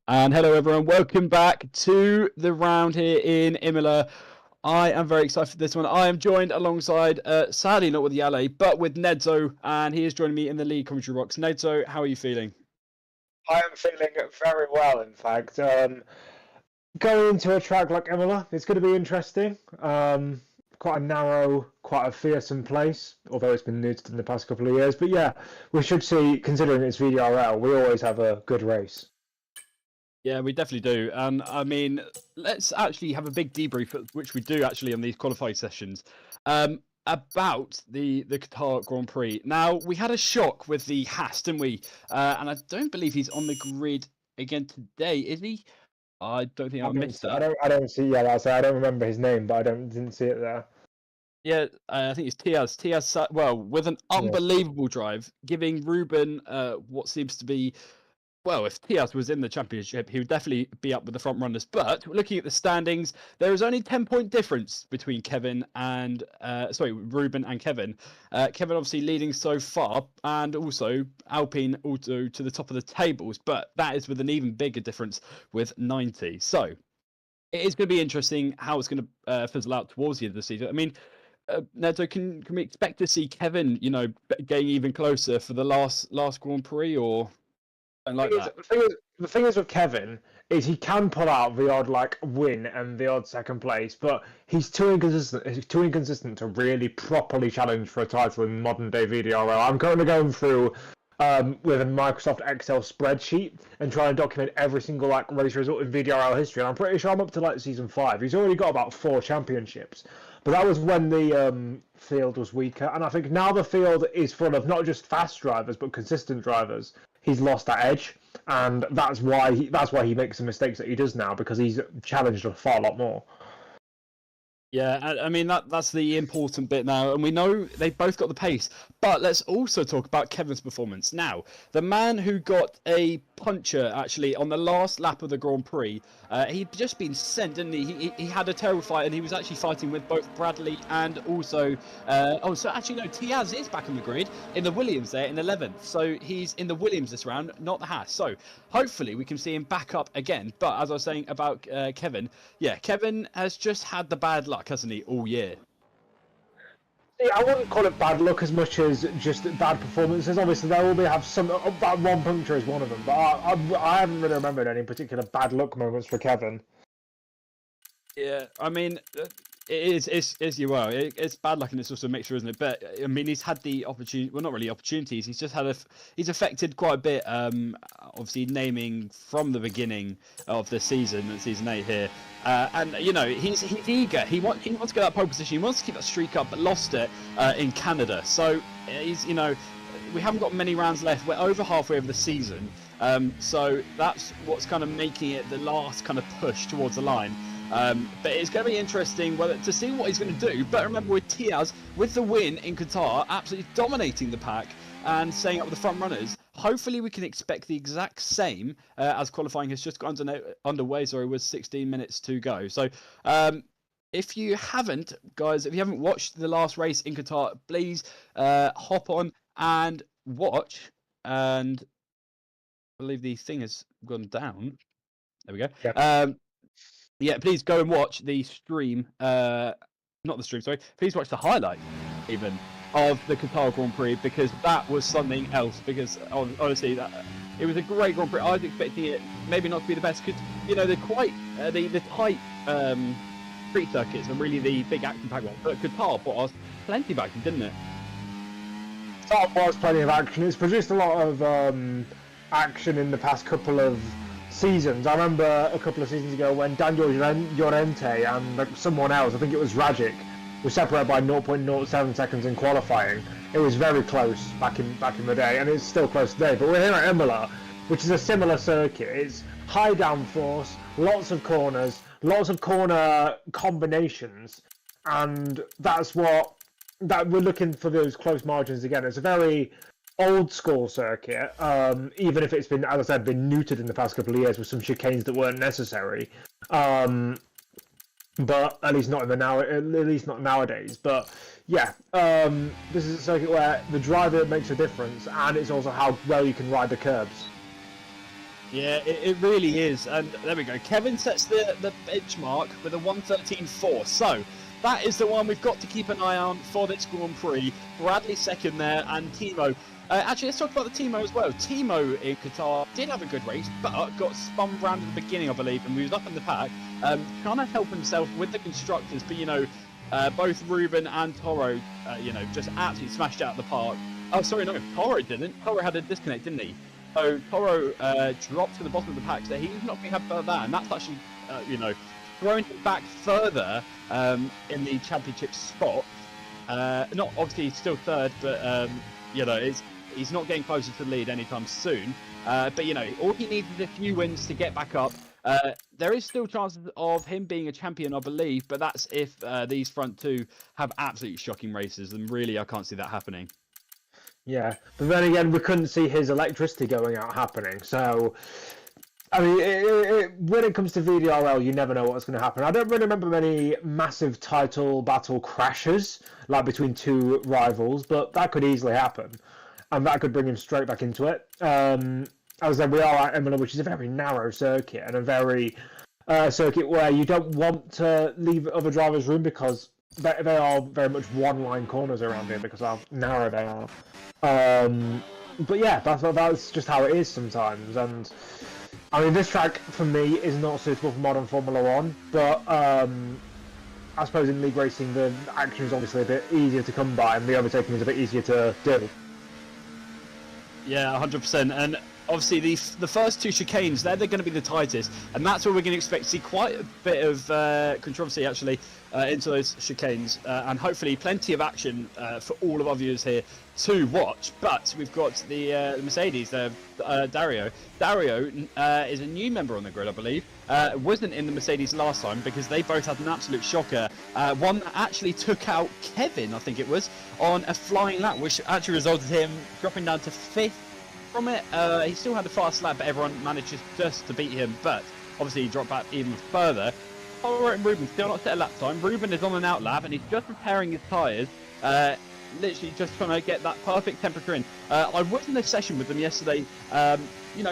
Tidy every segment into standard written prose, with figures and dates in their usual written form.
And hello, everyone. Welcome back to the round here in Imola. I am very excited for this one. I am joined alongside, sadly not with Yale, but with Nedzo, and he is joining me in the lead commentary box. Nedzo, how are you feeling? I am feeling very well, in fact. Going into a track like Imola, it's going to be interesting. Quite a narrow, quite a fearsome place, although it's been neutered in the past couple of years. But yeah, we should see, considering it's VDRL, we always have a good race. Yeah, we definitely do. And I mean, let's actually have a big debrief, which we do actually on these qualifying sessions, about the Qatar Grand Prix. Now, we had a shock with the Haas, didn't we? And I don't believe he's on the grid again today, is he? I don't think I missed that. I don't see. Yeah, I don't remember his name, but didn't see it there. Yeah, I think it's Tiaz. Tiaz, well, with an unbelievable drive, giving Ruben what seems to be, well, if Tiaz was in the championship, he would definitely be up with the front runners. But looking at the standings, there is only 10-point difference between Ruben and Kevin. Kevin obviously leading so far, and also Alpine also to the top of the tables, but that is with an even bigger difference with 90. So it is going to be interesting how it's going to fizzle out towards the end of the season. I mean, Neto, can we expect to see Kevin, getting even closer for the last Grand Prix, or like that? The thing is with Kevin is he can pull out the odd win and the odd second place, but he's too inconsistent. He's too inconsistent to really properly challenge for a title in modern day VDRL. I'm currently going through with a Microsoft Excel spreadsheet and trying to document every single race result in VDRL history. And I'm pretty sure I'm up to season 5. He's already got about 4 championships, but that was when the field was weaker. And I think now the field is full of not just fast drivers but consistent drivers. He's lost that edge, and that's why he makes the mistakes that he does now, because he's challenged a far lot more. Yeah, I mean that's the important bit now, and we know they both got the pace. But let's also talk about Kevin's performance. Now, the man who got a puncher actually on the last lap of the Grand Prix, he'd just been sent, didn't he? He had a terrible fight, and he was actually fighting with both Bradley and also. So actually no, Tiaz is back on the grid in the Williams there in 11th. So he's in the Williams this round, not the Haas. So hopefully we can see him back up again. But as I was saying about Kevin, yeah, Kevin has just had the bad luck, hasn't he, all year? Yeah, I wouldn't call it bad luck as much as just bad performances. Obviously, there will have some. That one puncture is one of them, but I haven't really remembered any particular bad luck moments for Kevin. Yeah, I mean, it's bad luck, and it's also a mixture, isn't it? But I mean, he's had the opportunity. Well, not really opportunities. He's just had he's affected quite a bit. Obviously, naming from the beginning of the season 8 here, and he's eager. He wants to get that pole position. He wants to keep that streak up, but lost it in Canada. So he's we haven't got many rounds left. We're over halfway of the season. So that's what's kind of making it the last kind of push towards the line. But it's going to be interesting to see what he's going to do. But remember, with Tiaz, with the win in Qatar, absolutely dominating the pack and staying up with the front runners, hopefully we can expect the exact same as qualifying has just gone underway. Sorry, with 16 minutes to go. So if you haven't, guys, if you haven't watched the last race in Qatar, please hop on and watch. And I believe the thing has gone down. There we go. Yep. Yeah, please go and watch the stream. Not the stream, sorry. Please watch the highlight, even, of the Qatar Grand Prix, because that was something else. Because honestly, it was a great Grand Prix. I was expecting it maybe not to be the best, because they're quite the tight street circuits and really the big action-packed one. But Qatar brought us plenty of action, didn't it? That was plenty of action. It's produced a lot of action in the past couple of seasons. I remember a couple of seasons ago when Daniel Llorente and someone else, I think it was Rajic, were separated by 0.07 seconds in qualifying. It was very close back in the day, and it's still close today. But we're here at Imola, which is a similar circuit. It's high downforce, lots of corners, lots of corner combinations, and that's what we're looking for, those close margins again. It's a very old school circuit, even if it's been, as I said, been neutered in the past couple of years with some chicanes that weren't necessary. But at least not nowadays. But yeah, this is a circuit where the driver makes a difference, and it's also how well you can ride the curbs. Yeah, it really is. And there we go. Kevin sets the benchmark with a 1:13.4. So that is the one we've got to keep an eye on for this Grand Prix. Bradley second there, and Timo. Actually, let's talk about the Timo as well. Timo in Qatar did have a good race, but got spun round at the beginning, I believe, and moved up in the pack. Trying to help himself with the constructors, but both Ruben and Toro, just absolutely smashed it out of the park. Oh, sorry, no, Toro didn't. Toro had a disconnect, didn't he? So Toro dropped to the bottom of the pack, so he's not being happy about that, and that's actually, throwing him back further in the championship spot. Not obviously still third, but he's not getting closer to the lead anytime soon. But all he needs is a few wins to get back up. There is still chances of him being a champion, I believe, but that's if these front two have absolutely shocking races, and really I can't see that happening. Yeah, but then again, we couldn't see his electricity going out happening. So, I mean, when it comes to VDRL, you never know what's going to happen. I don't really remember many massive title battle crashes, like between two rivals, but that could easily happen. And that could bring him straight back into it. As I said, we are at Imola, which is a very narrow circuit, and a very circuit where you don't want to leave other drivers room because they are very much one-line corners around here because of how narrow they are. But yeah, that's just how it is sometimes. And I mean, this track for me is not suitable for modern Formula One, but I suppose in league racing the action is obviously a bit easier to come by, and the overtaking is a bit easier to do. Yeah, 100%. And obviously the first two chicanes, they're going to be the tightest, and that's where we're going to expect to see quite a bit of controversy actually into those chicanes, and hopefully plenty of action for all of our viewers here to watch. But we've got the Mercedes, Dario. Dario is a new member on the grid, I believe. Wasn't in the Mercedes last time because they both had an absolute shocker. One that actually took out Kevin, I think it was, on a flying lap, which actually resulted in him dropping down to 5th from it. He still had a fast lap, but everyone managed just to beat him. But obviously he dropped back even further. Toro and Ruben still not set a lap time. Ruben is on an out lap and he's just repairing his tyres. Literally just trying to get that perfect temperature in. I was in a session with them yesterday,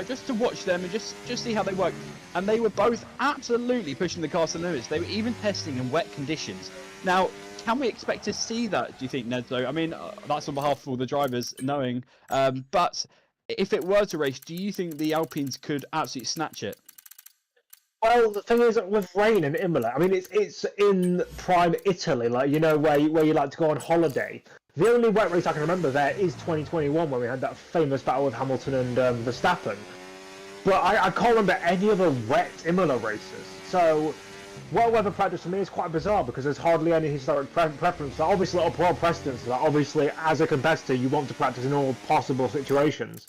just to watch them and just see how they work. And they were both absolutely pushing the car to the limits. They were even testing in wet conditions. Now, can we expect to see that, do you think, Ned? I mean, that's on behalf of all the drivers knowing. But if it were to race, do you think the Alpines could absolutely snatch it? Well, the thing is, with rain in Imola, I mean, it's in prime Italy, like, where you like to go on holiday. The only wet race I can remember there is 2021, when we had that famous battle with Hamilton and Verstappen. But I can't remember any other wet Imola races. So, wet weather practice for me is quite bizarre because there's hardly any historic preference. So obviously, a poor precedence to that. Obviously, as a competitor, you want to practice in all possible situations.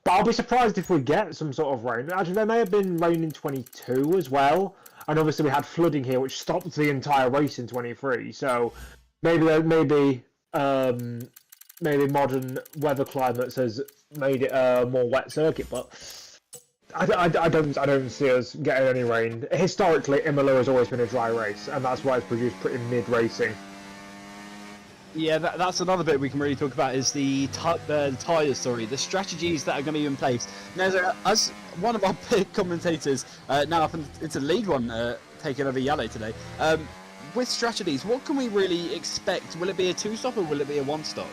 But I'll be surprised if we get some sort of rain. Actually, there may have been rain in 22 as well. And obviously, we had flooding here, which stopped the entire race in 23. So maybe modern weather climates has made it a more wet circuit. But I don't see us getting any rain. Historically, Imola has always been a dry race, and that's why it's produced pretty mid racing. Yeah, that's another bit we can really talk about is the tyres, the strategies that are going to be in place. Now, as one of our big commentators, now up into League One, taking over Yale today, with strategies, what can we really expect? Will it be a two-stop or will it be a one-stop?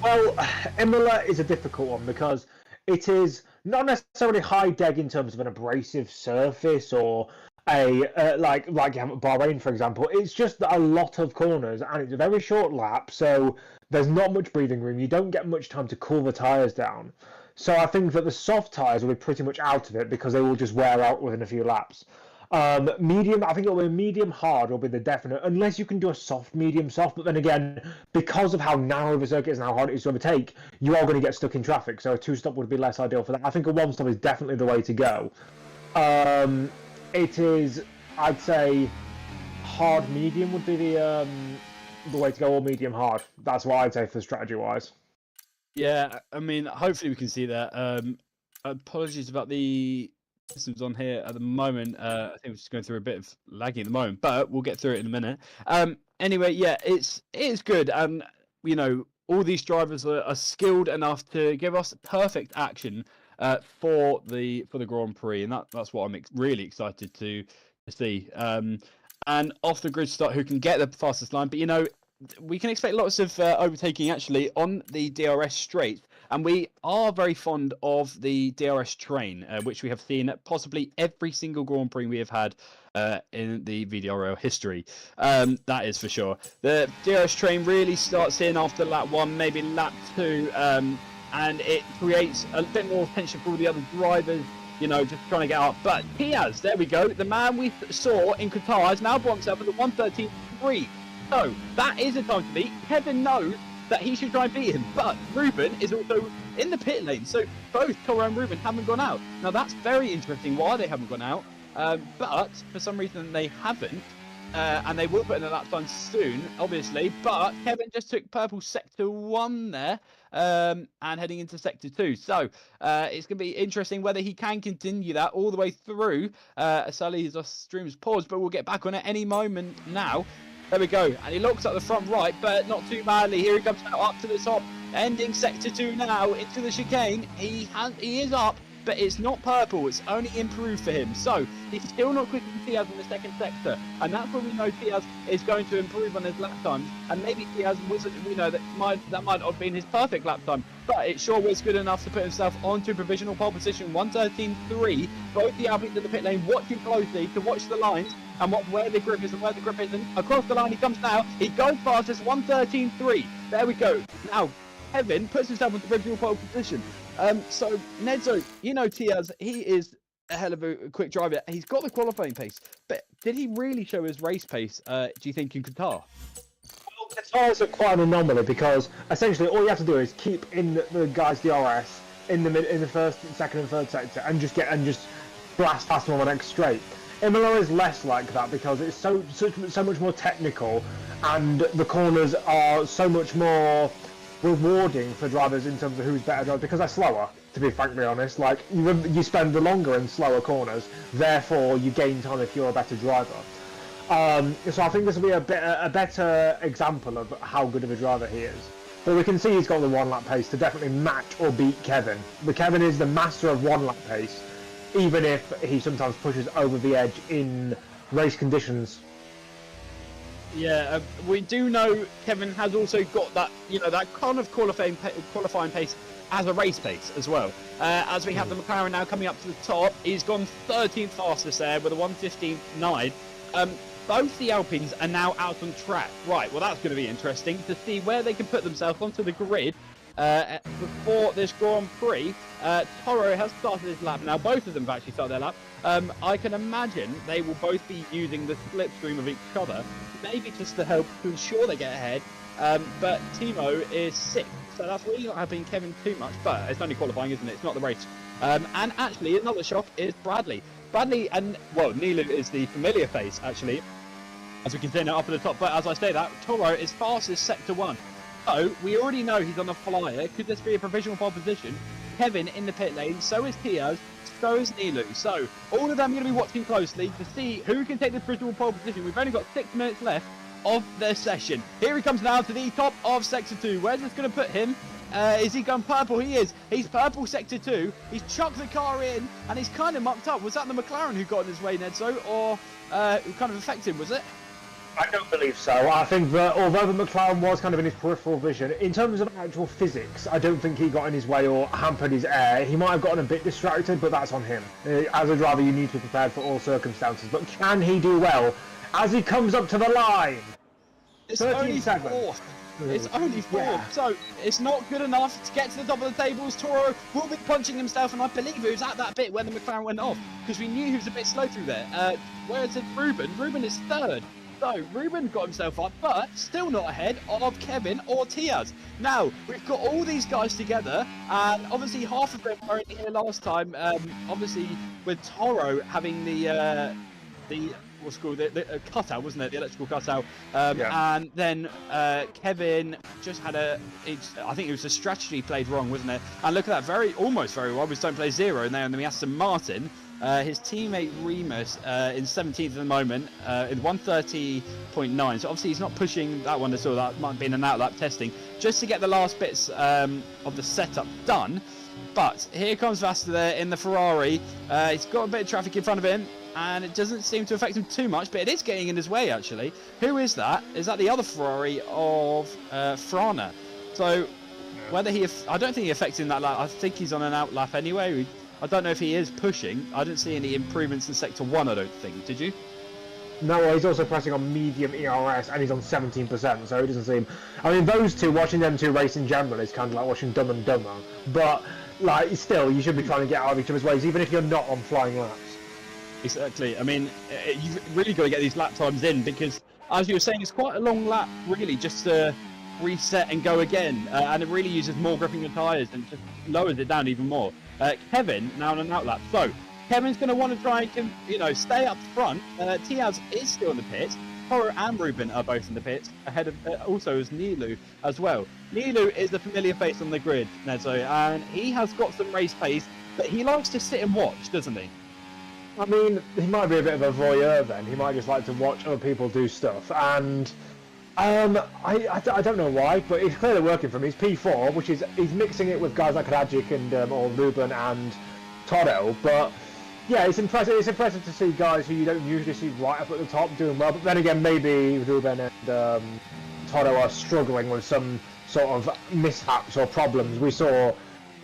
Well, Imola is a difficult one because it is not necessarily high deg in terms of an abrasive surface or a like you have at Bahrain, for example. It's just a lot of corners and it's a very short lap, so there's not much breathing room. You don't get much time to cool the tyres down. So I think that the soft tyres will be pretty much out of it because they will just wear out within a few laps. Medium, I think it'll be medium hard will be the definite, unless you can do a soft, medium soft. But then again, because of how narrow the circuit is and how hard it is to overtake, you are going to get stuck in traffic. So a two-stop would be less ideal for that. I think a one-stop is definitely the way to go. It is, I'd say, hard medium would be the way to go, or medium hard. That's what I'd say for strategy-wise. Yeah, I mean, hopefully we can see that. Apologies about the systems on here at the moment. I think we're just going through a bit of lagging at the moment, but we'll get through it in a minute. Anyway, yeah, it is good, and all these drivers are skilled enough to give us perfect action. for the Grand Prix, and that's what I'm really excited to see. And off the grid start, who can get the fastest line? But we can expect lots of overtaking actually on the DRS straight, and we are very fond of the DRS train, which we have seen at possibly every single Grand Prix we have had in the VDRL history. That is for sure. The DRS train really starts in after lap 1, maybe lap 2, and it creates a bit more tension for all the other drivers, just trying to get up. But Piaz, there we go, the man we saw in Qatar has now brought himself at the 1:13.3. So that is a time to beat. Kevin knows that he should try and beat him, but Ruben is also in the pit lane. So both Toro and Ruben haven't gone out. Now that's very interesting why they haven't gone out, but for some reason they haven't. And they will put in a lap time soon, obviously. But Kevin just took purple sector 1 there, and heading into sector 2. So it's going to be interesting whether he can continue that all the way through. Sally's stream's paused, but we'll get back on it any moment now. There we go. And he looks at the front right, but not too badly. Here he comes now up to the top, ending sector 2 now into the chicane. He is up, but it's not purple. It's only improved for him. So he's still not quicker than Tiaz in the second sector, and that's when we know Tiaz is going to improve on his lap times. And maybe Tiaz we know that might not have been his perfect lap time, but it sure was good enough to put himself onto provisional pole position 1:13.3. Both the Alpines in the pit lane watching closely to watch the lines and where the grip is and where the grip isn't. Across the line he comes now. He goes fastest 1:13.3. There we go. Now Kevin puts himself into provisional pole position. So Nedzo, Tiaz, he is a hell of a quick driver. He's got the qualifying pace, but did he really show his race pace, do you think, in Qatar? Well, Qatar's quite an anomaly because essentially all you have to do is keep in the guy's DRS in the first, second, and third sector, and just blast past him on the next straight. Imola is less like that because it's so much more technical, and the corners are so much more rewarding for drivers in terms of who's better driver because they're slower, to be frankly honest. Like you spend the longer and slower corners, therefore you gain time if you're a better driver. So I think this will be a better example of how good of a driver he is. But we can see he's got the 1 lap pace to definitely match or beat Kevin. But Kevin is the master of 1 lap pace, even if he sometimes pushes over the edge in race conditions. Yeah, we do know Kevin has also got that, that kind of qualifying pace as a race pace as well. As we have the McLaren now coming up to the top, he's gone 13th fastest there with a 1:15.9. Both the Alpines are now out on track. Right, well that's going to be interesting to see where they can put themselves onto the grid before this Grand Prix. Toro has started his lap now. Both of them have actually started their lap. I can imagine they will both be using the slipstream of each other, maybe just to help to ensure they get ahead. But Timo is 6th, so that's really not helping Kevin too much. But it's only qualifying, isn't it? It's not the race. And actually, another shock is Bradley. Bradley and, well, Nilu is the familiar face, actually, as we continue up at the top. But as I say that, Toro is fastest sector 1. So we already know he's on a flyer. Could this be a provisional pole position? Kevin in the pit lane, so is Tiaz, so is Nilu. So all of them are going to be watching closely to see who can take the provisional pole position. We've only got 6 minutes left of their session. Here he comes now to the top of sector 2. Where's this going to put him? Is he going purple? He is. He's purple sector 2. He's chucked the car in and he's kind of mucked up. Was that the McLaren who got in his way, Nedzo, or who kind of affected him, was it? I don't believe so. I think that although the McLaren was kind of in his peripheral vision, in terms of actual physics, I don't think he got in his way or hampered his air. He might have gotten a bit distracted, but that's on him. As a driver, you need to be prepared for all circumstances. But can he do well as he comes up to the line? It's only 4th. It's only 4th, yeah. So it's not good enough to get to the top of the tables. Toro will be punching himself, and I believe he was at that bit where the McLaren went off, because we knew he was a bit slow through there. Whereas Ruben is 3rd. So Ruben got himself up, but still not ahead of Kevin or Tiaz. Now, we've got all these guys together, and obviously half of them were in here last time. Obviously, with Toro having the what's called the cutout, wasn't it? The electrical cutout. Yeah. And then Kevin just had I think it was a strategy played wrong, wasn't it? And look at that, almost very well. We don't play 0 in there, and then we Aston Martin. His teammate Remus in 17th at the moment in 1:30.9. So obviously he's not pushing that one at all. That might have been an outlap testing just to get the last bits of the setup done. But here comes Vasta there in the Ferrari. He's got a bit of traffic in front of him, and it doesn't seem to affect him too much, but it is getting in his way, actually. Who is that? Is that the other Ferrari of Frana? So, whether I don't think he affects him that lap. I think he's on an out lap anyway. I don't know if he is pushing. I didn't see any improvements in Sector 1, I don't think. Did you? No, well, he's also pressing on medium ERS, and he's on 17%, so it doesn't seem... I mean, those two, watching them two race in general is kind of like watching Dumb and Dumber, but, like, still, you should be trying to get out of each other's ways, even if you're not on flying laps. Exactly. I mean, you've really got to get these lap times in, because, as you were saying, it's quite a long lap, really, just to reset and go again, and it really uses more grip in your tyres and just lowers it down even more. Kevin, now on an out lap. So, Kevin's going to want to try and, stay up front. Tiaz is still in the pits. Toro and Ruben are both in the pits, ahead of also as Nilu as well. Nilu is a familiar face on the grid, Nezo, and he has got some race pace, but he likes to sit and watch, doesn't he? I mean, he might be a bit of a voyeur then. He might just like to watch other people do stuff, and I don't know why, but it's clearly working for him. He's P4, which is he's mixing it with guys like Radjic and or Ruben and Toro, but yeah, it's impressive. It's impressive to see guys who you don't usually see right up at the top doing well. But then again, maybe Ruben and Toro are struggling with some sort of mishaps or problems. We saw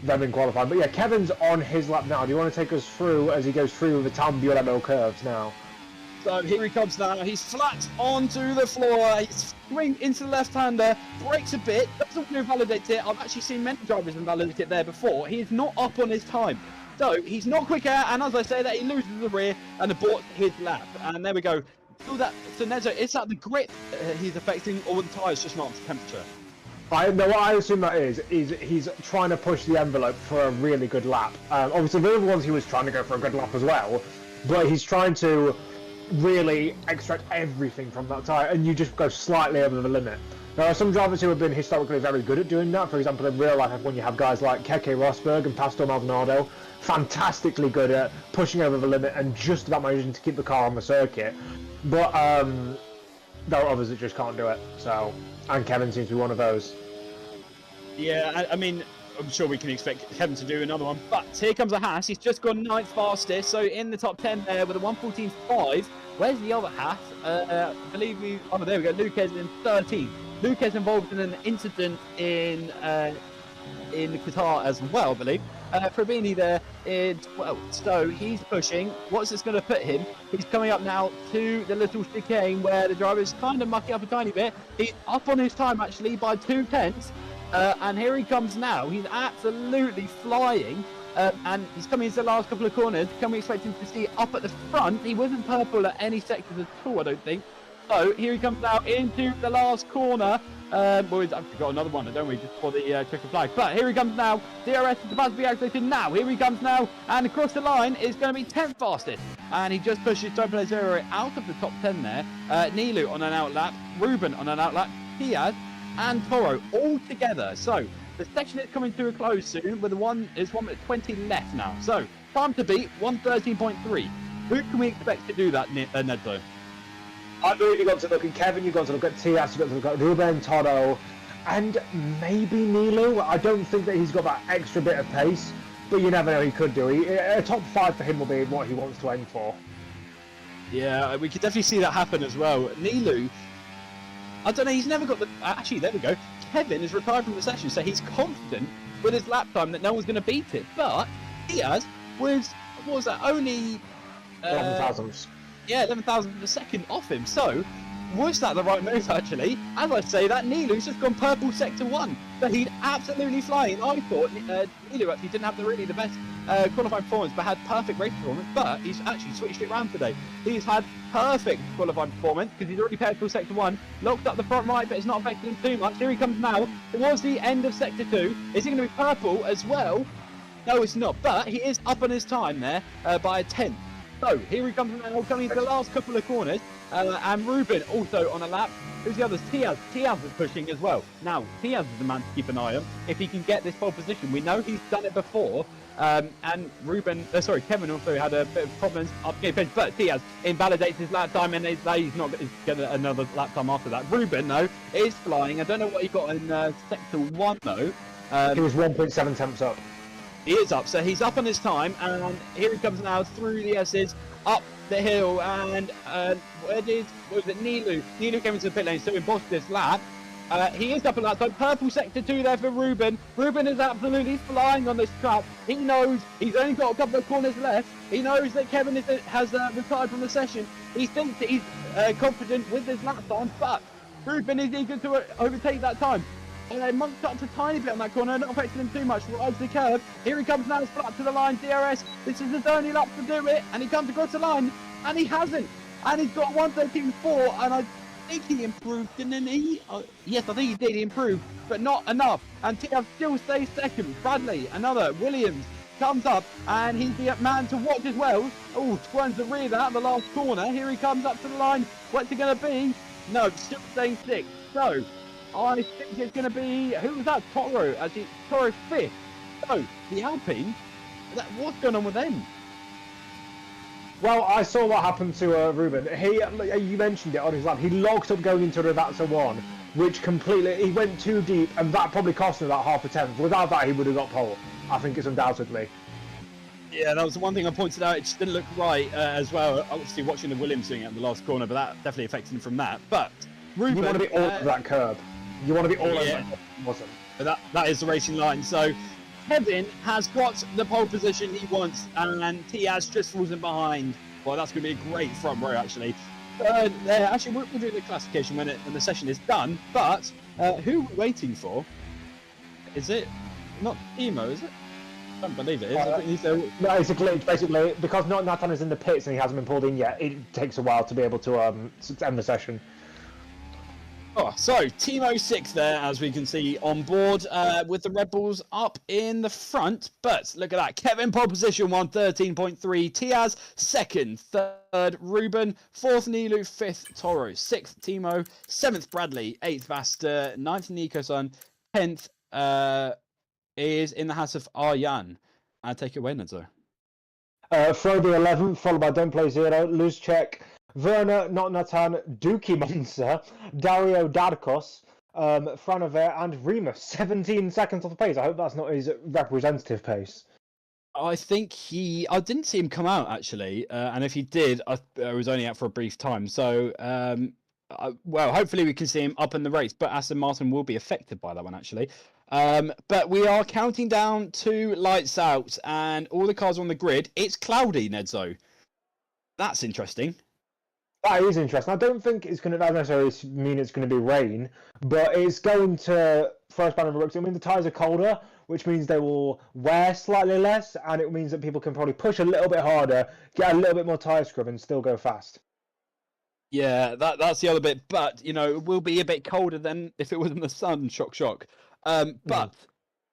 them in qualifying. But yeah, Kevin's on his lap now. Do you want to take us through as he goes through the Tamburello curves now? So here he comes now. He's flat onto the floor. He's swing into the left-hander, brakes a bit, doesn't want to invalidate it. I've actually seen many drivers invalidate it there before. He is not up on his time. So he's not quicker, and as I say that, he loses the rear and aborts his lap. And there we go. So Nezo, is that the grip he's affecting, or the tyres just not the temperature? What I assume that is he's trying to push the envelope for a really good lap. Obviously, the other ones he was trying to go for a good lap as well, but he's trying to really extract everything from that tyre, and you just go slightly over the limit. There are some drivers who have been historically very good at doing that. For example, in real life, when you have guys like Keke Rosberg and Pastor Maldonado, fantastically good at pushing over the limit and just about managing to keep the car on the circuit. But there are others that just can't do it. So, and Kevin seems to be one of those. Yeah, I mean, I'm sure we can expect Kevin to do another one. But here comes a Haas. He's just gone 9th fastest, so in the top 10 there with a 1:14.5. Where's the other Haas? I believe oh, there we go. Luquez in 13th. Luquez involved in an incident in Qatar as well, I believe. Frabini there in 12th. So he's pushing. What's this going to put him? He's coming up now to the little chicane where the driver's kind of mucking up a tiny bit. He's up on his time actually by 2/10. And here he comes now. He's absolutely flying. And he's coming into the last couple of corners. Can we expect him to see up at the front? He wasn't purple at any sectors at all, I don't think. So here he comes now into the last corner. I've got another one, don't we, just for the checkered flag. But here he comes now. DRS is about to be activated now. Here he comes now. And across the line is going to be 10th fastest. And he just pushes Topolo Zero out of the top 10 there. Nilu on an out lap. Ruben on an out lap. Diaz and Toro all together. So the section is coming to a close soon with 1 minute 20 left now. So time to beat 1:13.3. Who can we expect to do that, Nedlo? I believe you've got to look at Kevin, you've got to look at Tias, you've got to look at Ruben, Toro, and maybe Nilu. I don't think that he's got that extra bit of pace, but you never know, he could do. A top 5 for him will be what he wants to aim for. Yeah, we could definitely see that happen as well. Nilu, I don't know, he's never got the... Actually, there we go. Kevin is retired from the session, so he's confident with his lap time that no one's going to beat it. But Diaz was, what was that, only... 11,000. Yeah, 11,000 a second off him. So, was that the right move, actually? As I say that, Nilu's just gone purple sector 1. So he's absolutely flying. I thought Nilu actually didn't have the best qualifying performance, but had perfect race performance. But he's actually switched it around today. He's had perfect qualifying performance because he's already purple sector 1, locked up the front right, but it's not affecting him too much. Here he comes now. Towards the end of sector 2. Is he going to be purple as well? No, it's not. But he is up on his time there by a 10th. So, here he comes now, coming into the last couple of corners, and Ruben also on a lap. Who's the others? Tiaz. Tiaz is pushing as well. Now, Tiaz is the man to keep an eye on. If he can get this pole position, we know he's done it before. And Kevin also had a bit of problems up the pitch, but Tiaz invalidates his lap time, and he's not going to get another lap time after that. Ruben, though, is flying. I don't know what he got in sector 1, though. He was 1.7 temps up. He is up, so he's up on his time, and here he comes now through the S's, up the hill, and what was it, Nilu? Nilu came into the pit lane, so in Boston's lap. He is up at that time. Purple sector 2 there for Ruben. Ruben is absolutely flying on this track. He knows he's only got a couple of corners left. He knows that Kevin has retired from the session. He thinks that he's confident with his lap time, but Ruben is eager to overtake that time. Monk's up a tiny bit on that corner, not affecting him too much. Rides the curve. Here he comes now, flat to the line. DRS. This is his only lap to do it, and he comes across the line, and he hasn't. And he's got 1:13.4, and I think he improved, didn't he? Yes, I think he did. He improved, but not enough. And TF still stays second. Bradley, another. Williams comes up, and he's the man to watch as well. Oh, squirms the rear out the last corner. Here he comes up to the line. What's it going to be? No, still staying sixth. So I think it's going to be, who was that? Toro, actually, Toro 5th. So, the Alpine, what's going on with them? Well, I saw what happened to Ruben. You mentioned it on his lap. He locked up going into Ravazza 1, which completely, he went too deep, and that probably cost him about half a tenth. Without that, he would have got pole. I think it's undoubtedly. Yeah, that was the one thing I pointed out. It just didn't look right as well. Obviously, watching the Williams doing it in the last corner, but that definitely affected him from that. But Ruben, you want to be all over that curb. You want to be all over that curb. Wasn't. But that is the racing line. So Kevin has got the pole position he wants, and Tiaz just falls in behind. Well, that's going to be a great front row, actually. Actually, we'll do the classification when the session is done. But who are we waiting for? Is it not Emo, is it? I don't believe it is. No, it's a glitch, basically. Because Nathan is in the pits and he hasn't been pulled in yet, it takes a while to be able to end the session. Oh, so Timo 6 there, as we can see on board, with the Red Bulls up in the front. But look at that, Kevin pole position 1:13.3, Tiaz second, third Ruben, fourth Nilu, fifth Toro, sixth Timo, seventh Bradley, eighth Vasta, ninth Nico-san, 10th is in the house of Arjan. I take it away, Nedzo. Froby 11th, followed by Don't Play Zero, Luzcek, Werner, Not Natan, Dookie Monster, Dario Darkos, Franover, and Remus. 17 seconds off the pace. I hope that's not his representative pace. I think I didn't see him come out, actually. And if he did, I was only out for a brief time. So, well, hopefully we can see him up in the race. But Aston Martin will be affected by that one, actually. But we are counting down to lights out, and all the cars are on the grid. It's cloudy, Nedzo. That's interesting. That is interesting. I don't think it's going to necessarily mean it's going to be rain, but it's going to throw a spanner in the works. I mean, the tyres are colder, which means they will wear slightly less, and it means that people can probably push a little bit harder, get a little bit more tyre scrub, and still go fast. Yeah, that's the other bit. But, you know, it will be a bit colder than if it was in the sun. Shock. But,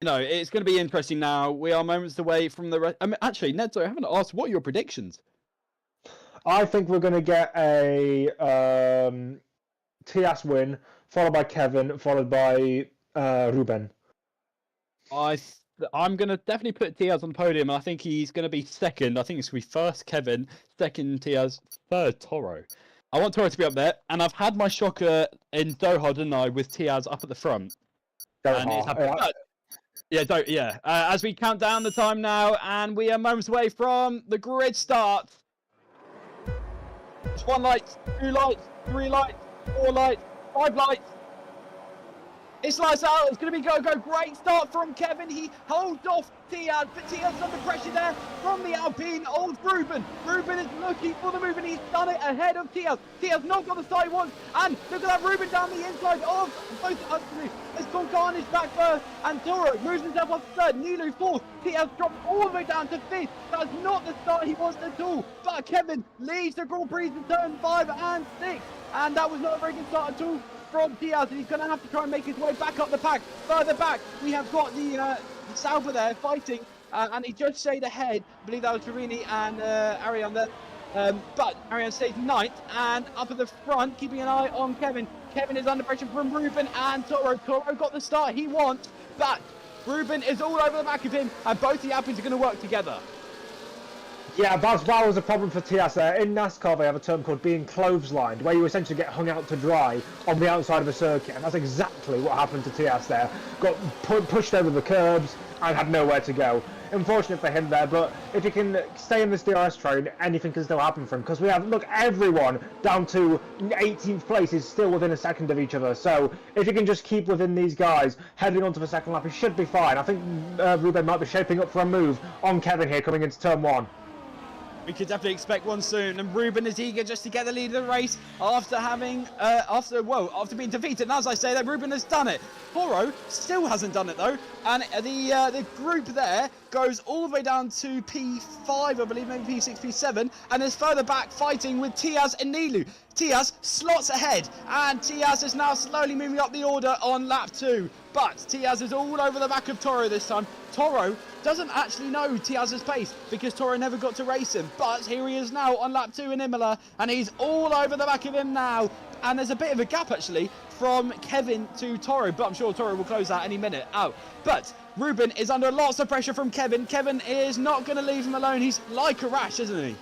you know, it's going to be interesting now. We are moments away from the... I mean, actually, Nedzo, I haven't asked, what are your predictions? I think we're going to get a Tias win, followed by Kevin, followed by Ruben. I'm going to definitely put Tias on the podium. I think he's going to be second. I think it's going to be first Kevin, second Tias, third Toro. I want Toro to be up there. And I've had my shocker in Doha, didn't I, with Tias up at the front. As we count down the time now, and we are moments away from the grid start. It's 1 light, 2 lights, 3 lights, 4 lights, 5 lights. It's lights out. It's going to be go. Great start from Kevin. He holds off Tiaz, but Tiaz is under pressure there from the Alpine. Old Ruben. Ruben is looking for the move, and he's done it ahead of Tiaz. Tiaz not got the side he wants, and look at that Ruben down the inside of both. It's Concarnage back first, and Toro moves himself up third. Nilu fourth. Tiaz drops all the way down to fifth. That's not the start he wants at all. But Kevin leads the Grand Prix in turn 5 and 6, and that was not a very good start at all from Diaz, and he's going to have to try and make his way back up the pack. Further back, we have got the Sauber there fighting, and he just stayed ahead. I believe that was Farini and Ariane there. But Ariane stays ninth, and up at the front, keeping an eye on Kevin. Kevin is under pressure from Ruben and Toro. Toro got the start he wants, but Ruben is all over the back of him, and both the Alpines are going to work together. Yeah, that was a problem for TS there. In NASCAR, they have a term called being clotheslined, where you essentially get hung out to dry on the outside of a circuit, and that's exactly what happened to TS there. Got pushed over the curbs and had nowhere to go. Unfortunate for him there, but if he can stay in this DRS train, anything can still happen for him, because we have, look, everyone down to 18th place is still within a second of each other, so if he can just keep within these guys, heading on to the second lap, he should be fine. I think Ruben might be shaping up for a move on Kevin here coming into turn 1. We could definitely expect one soon, and Ruben is eager just to get the lead of the race after having, after being defeated. And as I say that, Ruben has done it. Toro still hasn't done it though, and the group there goes all the way down to P5, I believe, maybe P6, P7, and is further back fighting with Tiaz and Nilu. Tiaz slots ahead, and Tiaz is now slowly moving up the order on lap 2. But Tiaz is all over the back of Toro this time. Toro doesn't actually know Tiaz's pace because Toro never got to race him. But here he is now on lap 2 in Imola, and he's all over the back of him now. And there's a bit of a gap actually from Kevin to Toro, but I'm sure Toro will close that any minute out. But Ruben is under lots of pressure from Kevin. Kevin is not going to leave him alone. He's like a rash, isn't he?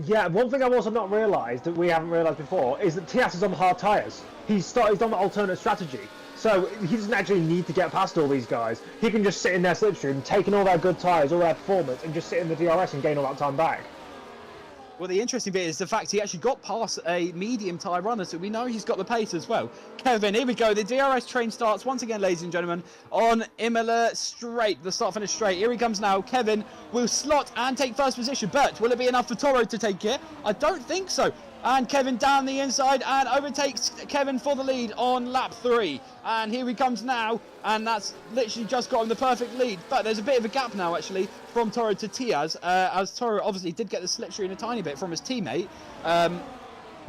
Yeah, one thing I've also not realised, that we haven't realised before, is that Tias is on hard tyres. He's done the alternate strategy. So he doesn't actually need to get past all these guys. He can just sit in their slipstream, taking all their good tyres, all their performance, and just sit in the DRS and gain all that time back. Well, the interesting bit is the fact he actually got past a medium tyre runner, so we know he's got the pace as well. Kevin, here we go. The DRS train starts once again, ladies and gentlemen, on Imola straight, the start-finish straight. Here he comes now. Kevin will slot and take first position, but will it be enough for Toro to take it? I don't think so. And Kevin down the inside and overtakes Kevin for the lead on lap 3. And here he comes now, and that's literally just got him the perfect lead. But there's a bit of a gap now, actually, from Toro to Tiaz, as Toro obviously did get the slipstream a tiny bit from his teammate.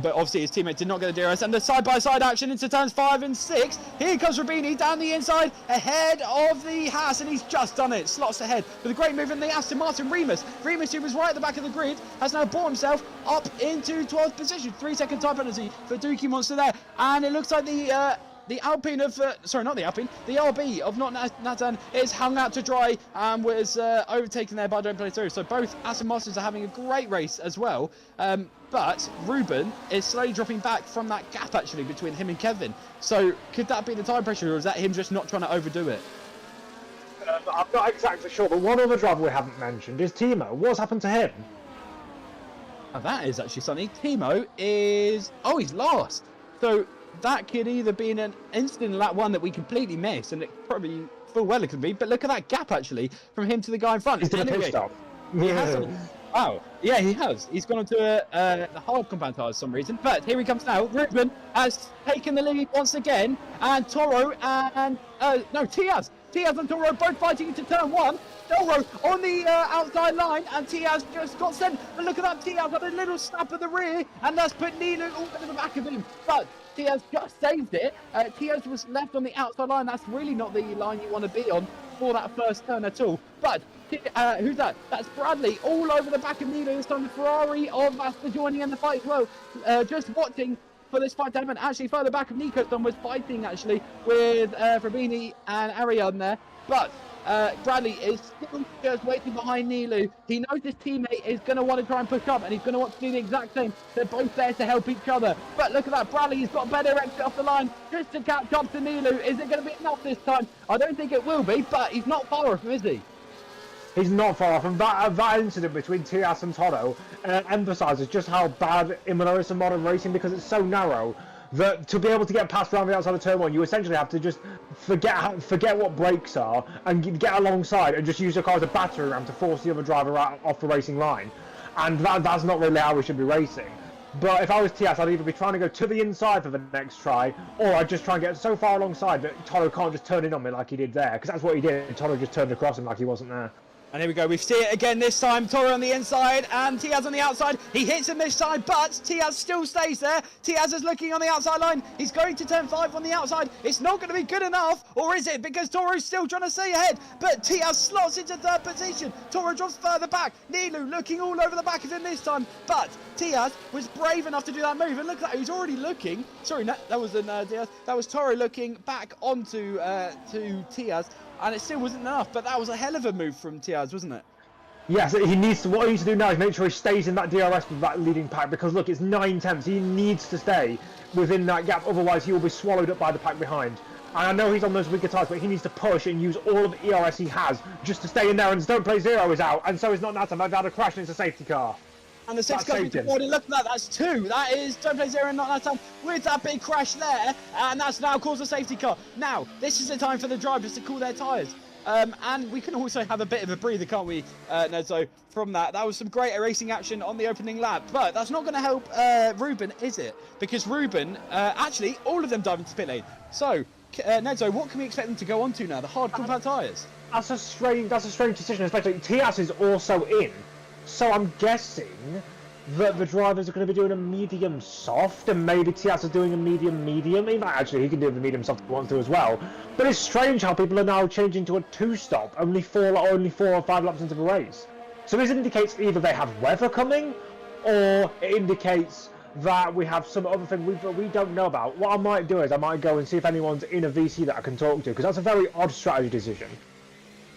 But obviously his teammate did not get the DRS. And the side-by-side action into turns 5 and 6. Here comes Rubini down the inside, ahead of the Haas, and he's just done it. Slots ahead with a great move in the Aston Martin. Remus, who was right at the back of the grid, has now brought himself up into 12th position. 3-second time penalty for Dookie Monster there. And it looks like the Alpine of, sorry, not the Alpine, the RB of not Nathan is hung out to dry and was overtaken there by Don't Play Through. So both Aston Martins are having a great race as well. But Ruben is slowly dropping back from that gap actually between him and Kevin. So could that be the time pressure, or is that him just not trying to overdo it? I'm not exactly sure, but one other driver we haven't mentioned is Timo. What's happened to him? Oh, that is actually something. Timo is... Oh, he's lost. So that could either be in an instant in lap 1 that we completely missed, and it probably full well it could be. But look at that gap actually from him to the guy in front. He's done a pit stop. He has. Wow, yeah, he has. He's gone onto the hard compound tyres for some reason. But here he comes now. Ruben has taken the lead once again, and Toro and Tiaz and Toro both fighting into turn 1. Toro on the outside line, and Tiaz just got sent. But look at that, Tiaz had a little snap at the rear, and that's put Nilo all over the back of him. But Tiaz just saved it. Tiaz was left on the outside line. That's really not the line you want to be on for that first turn at all. But who's that? That's Bradley all over the back of Nilo. This time the Ferrari of Master joining in the fight as well. Just watching for this fight to happen. Actually, further back of Nico was fighting actually with Fabini and Ariane there. But Bradley is still just waiting behind Nilu. He knows his teammate is going to want to try and push up, and he's going to want to do the exact same. They're both there to help each other. But look at that, Bradley's got a better exit off the line just to catch up to Nilu. Is it going to be enough this time? I don't think it will be, but he's not far off him, is he? He's not far off, and that incident between Tias and Toro emphasises just how bad Imola is in modern racing, because it's so narrow that to be able to get past around the outside of turn 1, you essentially have to just forget what brakes are and get alongside and just use your car as a battering ram to force the other driver out off the racing line. And that's not really how we should be racing. But if I was Tias, I'd either be trying to go to the inside for the next try, or I'd just try and get so far alongside that Toro can't just turn in on me like he did there, because that's what he did. Toro just turned across him like he wasn't there. And here we go, we see it again this time. Toro on the inside and Tiaz on the outside. He hits him this time, but Tiaz still stays there. Tiaz is looking on the outside line. He's going to turn 5 on the outside. It's not going to be good enough, or is it? Because Toro's still trying to stay ahead, but Tiaz slots into 3rd position. Toro drops further back. Nilu looking all over the back of him this time, but Tiaz was brave enough to do that move. And look at that, he's already looking. Sorry, no, that wasn't Tiaz. That was Toro looking back onto to Tiaz. And it still wasn't enough, but that was a hell of a move from Tiaz, wasn't it? Yes, he needs to. What he needs to do now is make sure he stays in that DRS with that leading pack, because look, it's 9 tenths. He needs to stay within that gap, otherwise he will be swallowed up by the pack behind. And I know he's on those weaker tyres, but he needs to push and use all of the ERS he has just to stay in there. And Don't Play Zero is out, and so is not Nathan. They've had a crash and it's a safety car. And the safety car's been rewarded. Look at that, that's 2. That is Don't Play Zero and not Nathan with that big crash there. And that's now caused a safety car. Now, this is the time for the drivers to cool their tyres. And we can also have a bit of a breather, can't we, Nedzo, from that. That was some great racing action on the opening lap. But that's not going to help Ruben, is it? Because Ruben, actually, all of them dive into pit lane. So, Nedzo, what can we expect them to go on to now? The hard compact tyres? That's a strange decision, especially Tias is also in. So I'm guessing that the drivers are going to be doing a medium soft, and maybe Tias is doing a medium. He can do the medium soft if he wants to as well. But it's strange how people are now changing to a 2-stop only 4 or 5 laps into the race. So this indicates either they have weather coming, or it indicates that we have some other thing we don't know about. What I might do is I might go and see if anyone's in a VC that I can talk to, because that's a very odd strategy decision.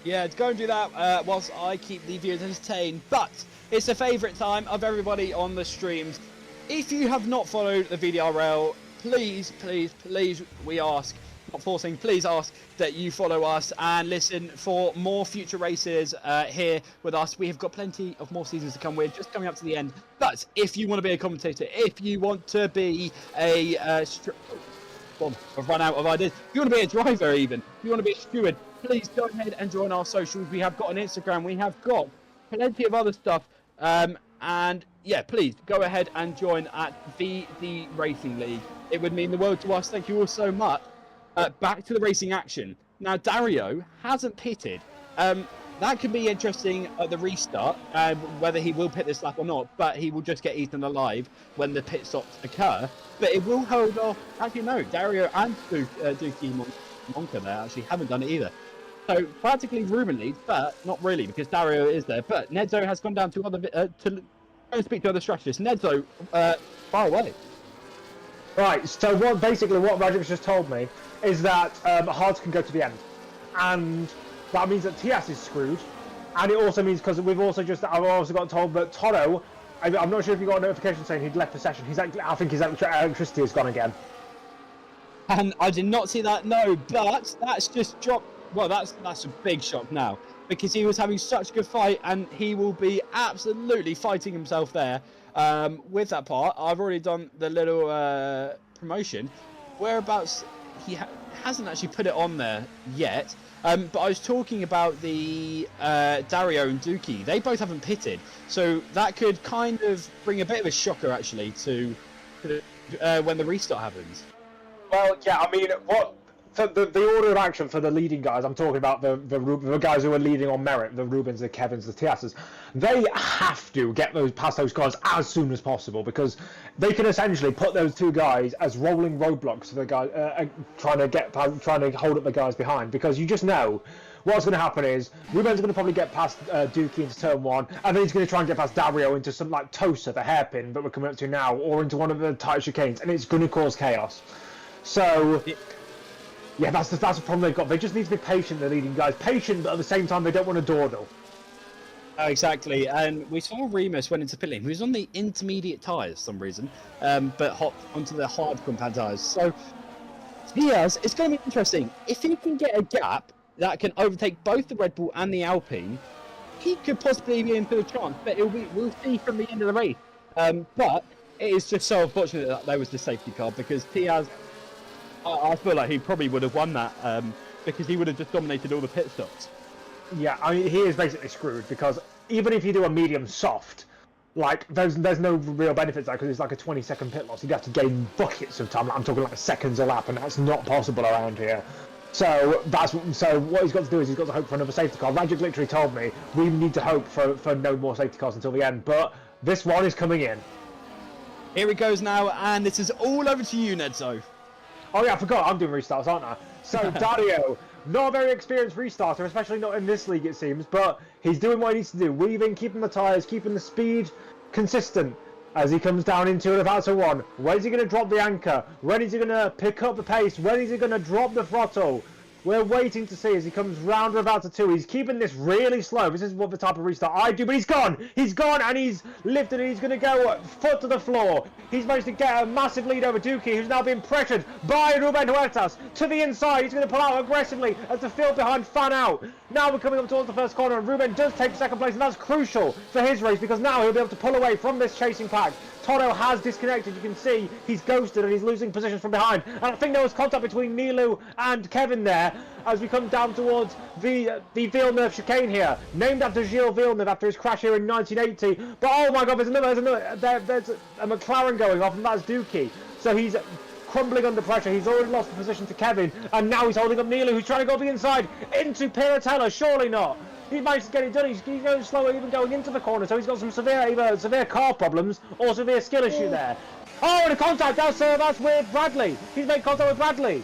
Yeah, go and do that whilst I keep the viewers entertained. But it's the favourite time of everybody on the streams. If you have not followed the VDRL, please, we ask, not forcing, please ask that you follow us and listen for more future races here with us. We have got plenty of more seasons to come. We're just coming up to the end. But if you want to be a commentator, if you want to be a I've run out of ideas. If you want to be a driver even, if you want to be a steward, please go ahead and join our socials. We have got an Instagram, we have got plenty of other stuff. And yeah, please go ahead and join at VD Racing League. It would mean the world to us. Thank you all so much. Back to the racing action. Now, Dario hasn't pitted. That could be interesting at the restart, whether he will pit this lap or not, but he will just get eaten alive when the pit stops occur. But it will hold off. Actually, no, Dario and Dookie Monka there actually haven't done it either. So practically Ruben leads, but not really, because Dario is there. But Nedzo has gone down to other to go and speak to other strategists. Nedzo, far away. Right. So what Rajiv just told me is that Hards can go to the end, and that means that TS is screwed. And it also means, because I've also got told that Toro, I'm not sure if you got a notification saying he'd left the session. I think his electricity has gone again. And I did not see that, no, but that's just dropped. Well, that's a big shock now, because he was having such a good fight, and he will be absolutely fighting himself there with that part. I've already done the little promotion. Whereabouts, he hasn't actually put it on there yet, but I was talking about the Dario and Dookie. They both haven't pitted, so that could kind of bring a bit of a shocker, actually, to when the restart happens. Well, yeah, I mean, the order of action for the leading guys, I'm talking about the guys who are leading on merit, the Rubens, the Kevins, the Tiasas, they have to get past those cars as soon as possible, because they can essentially put those two guys as rolling roadblocks for the guy trying to hold up the guys behind, because you just know what's going to happen is Ruben's going to probably get past Dookie into turn 1, and then he's going to try and get past Dario into some like Tosa, the hairpin that we're coming up to now, or into one of the tight chicanes, and it's going to cause chaos. So yeah, that's the problem they've got. They just need to be patient, the leading guys. Patient, but at the same time, they don't want to dawdle. Exactly, and we saw Remus went into pit lane. He was on the intermediate tyres for some reason, but hopped onto the hard compact tyres. So, yes, it's going to be interesting. If he can get a gap that can overtake both the Red Bull and the Alpine, he could possibly be in for a chance, but we'll see from the end of the race. But it is just so unfortunate that there was the safety car, because Tiaz, I feel like he probably would have won that because he would have just dominated all the pit stops. Yeah, I mean, he is basically screwed, because even if you do a medium soft, like there's no real benefit to that, because it's like a 20-second pit loss. You'd have to gain buckets of time. I'm talking like seconds a lap, and that's not possible around here. So what he's got to do is he's got to hope for another safety car. Rajiv literally told me we need to hope for no more safety cars until the end, but this one is coming in. Here it goes now, and this is all over to you, Nedzo. Oh yeah, I forgot, I'm doing restarts, aren't I? So Dario, not a very experienced restarter, especially not in this league it seems, but he's doing what he needs to do, weaving, keeping the tyres, keeping the speed consistent as he comes down into it about to 1. When is he going to drop the anchor? When is he going to pick up the pace? When is he going to drop the throttle? We're waiting to see as he comes round about to 2. He's keeping this really slow. This is what the type of restart I do, but he's gone. He's gone, and he's lifted it. He's going to go foot to the floor. He's managed to get a massive lead over Duki, who's now being pressured by Ruben Huertas to the inside. He's going to pull out aggressively as the field behind fan out. Now we're coming up towards the first corner, and Ruben does take second place, and that's crucial for his race because now he'll be able to pull away from this chasing pack. Toro has disconnected. You can see he's ghosted and he's losing positions from behind. And I think there was contact between Nilu and Kevin there as we come down towards the Villeneuve chicane here, named after Gilles Villeneuve after his crash here in 1980. But oh my God, there's a McLaren going off, and that's Dookie. So he's crumbling under pressure. He's already lost the position to Kevin, and now he's holding up Nilu, who's trying to go the inside into Piratella. Surely not. He managed to get it done. He's going slower, even going into the corner. So he's got some either severe car problems or severe skill issue there. Oh, and a contact. That's with Bradley. He's made contact with Bradley.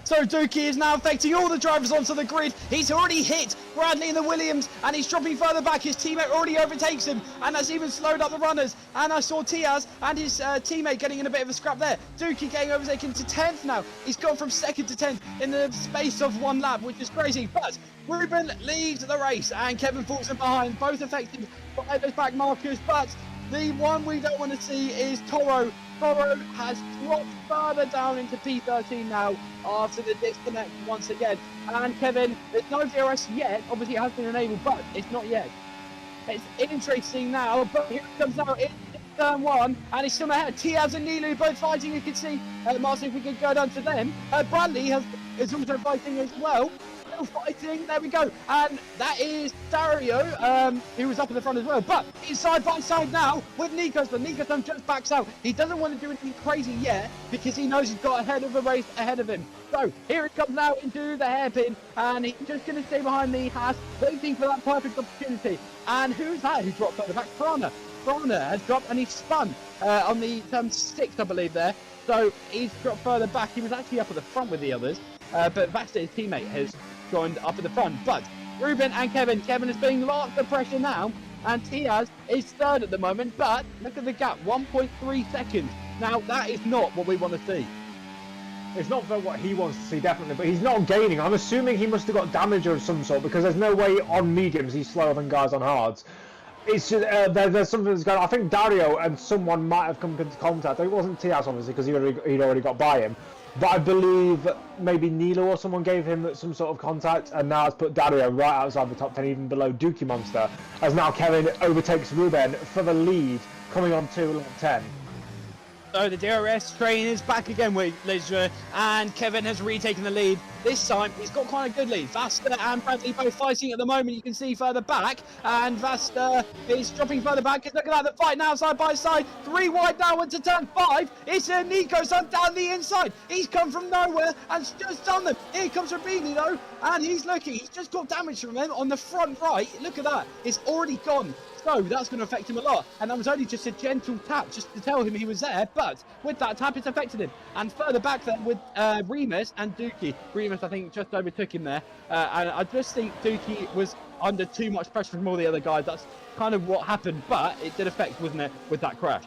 So Dookie is now affecting all the drivers onto the grid. He's already hit Bradley in the Williams, and he's dropping further back. His teammate already overtakes him, and that's even slowed up the runners. And I saw Tiaz and his teammate getting in a bit of a scrap there. Dookie getting overtaken to 10th now. He's gone from 2nd to 10th in the space of 1 lap, which is crazy. But Ruben leads the race, and Kevin falls in behind, both affected by those back markers. But the one we don't want to see is Toro. Toro has dropped further down into P13 now after the disconnect once again. And Kevin, there's no DRS yet. Obviously it has been enabled, but it's not yet. It's interesting now, but here it comes now in turn 1, and he's still ahead. Tiaz and Nilu both fighting, you can see. Martin, if we can go down to them. Bradley is also fighting as well. Fighting, there we go, and that is Dario, who was up in the front as well, but he's side by side now with Nikos. Nikos just backs out. He doesn't want to do anything crazy yet because he knows he's got a head of a race ahead of him. So here it comes now into the hairpin, and he's just going to stay behind the Haas, waiting for that perfect opportunity. And who's that who dropped further back? Frana has dropped, and he's spun on the turn 6, I believe there. So he's dropped further back. He was actually up at the front with the others, but Vasta, his teammate, has joined up at the front. But Ruben and Kevin is being lots of pressure now, and Tiaz is 3rd at the moment, but look at the gap, 1.3 seconds. Now that is not what we want to see. It's not for what he wants to see, definitely, but he's not gaining. I'm assuming he must have got damage of some sort, because there's no way on mediums he's slower than guys on hards. It's just, there's something that's going on. I think Dario and someone might have come into contact. It wasn't Tiaz, obviously, because he'd already got by him. But I believe maybe Nilo or someone gave him some sort of contact, and now it's put Dario right outside the top 10, even below Dookie Monster, as now Kevin overtakes Ruben for the lead, coming on to lap 10. So the DRS train is back again with Lisra, and Kevin has retaken the lead. This time he's got quite a good lead. Vasta and Bradley both fighting at the moment. You can see further back, and Vasta is dropping further back. Look at that fight now, side by side. 3 wide now into turn 5. It's Nico's down the inside. He's come from nowhere and just done them. Here comes Rabini though, and he's looking. He's just got damage from him on the front right. Look at that. It's already gone. So that's going to affect him a lot, and that was only just a gentle tap just to tell him he was there, but with that tap it's affected him. And further back then with Remus and Dookie. Remus I think just overtook him there, and I just think Dookie was under too much pressure from all the other guys. That's kind of what happened, but it did affect, wasn't it, with that crash?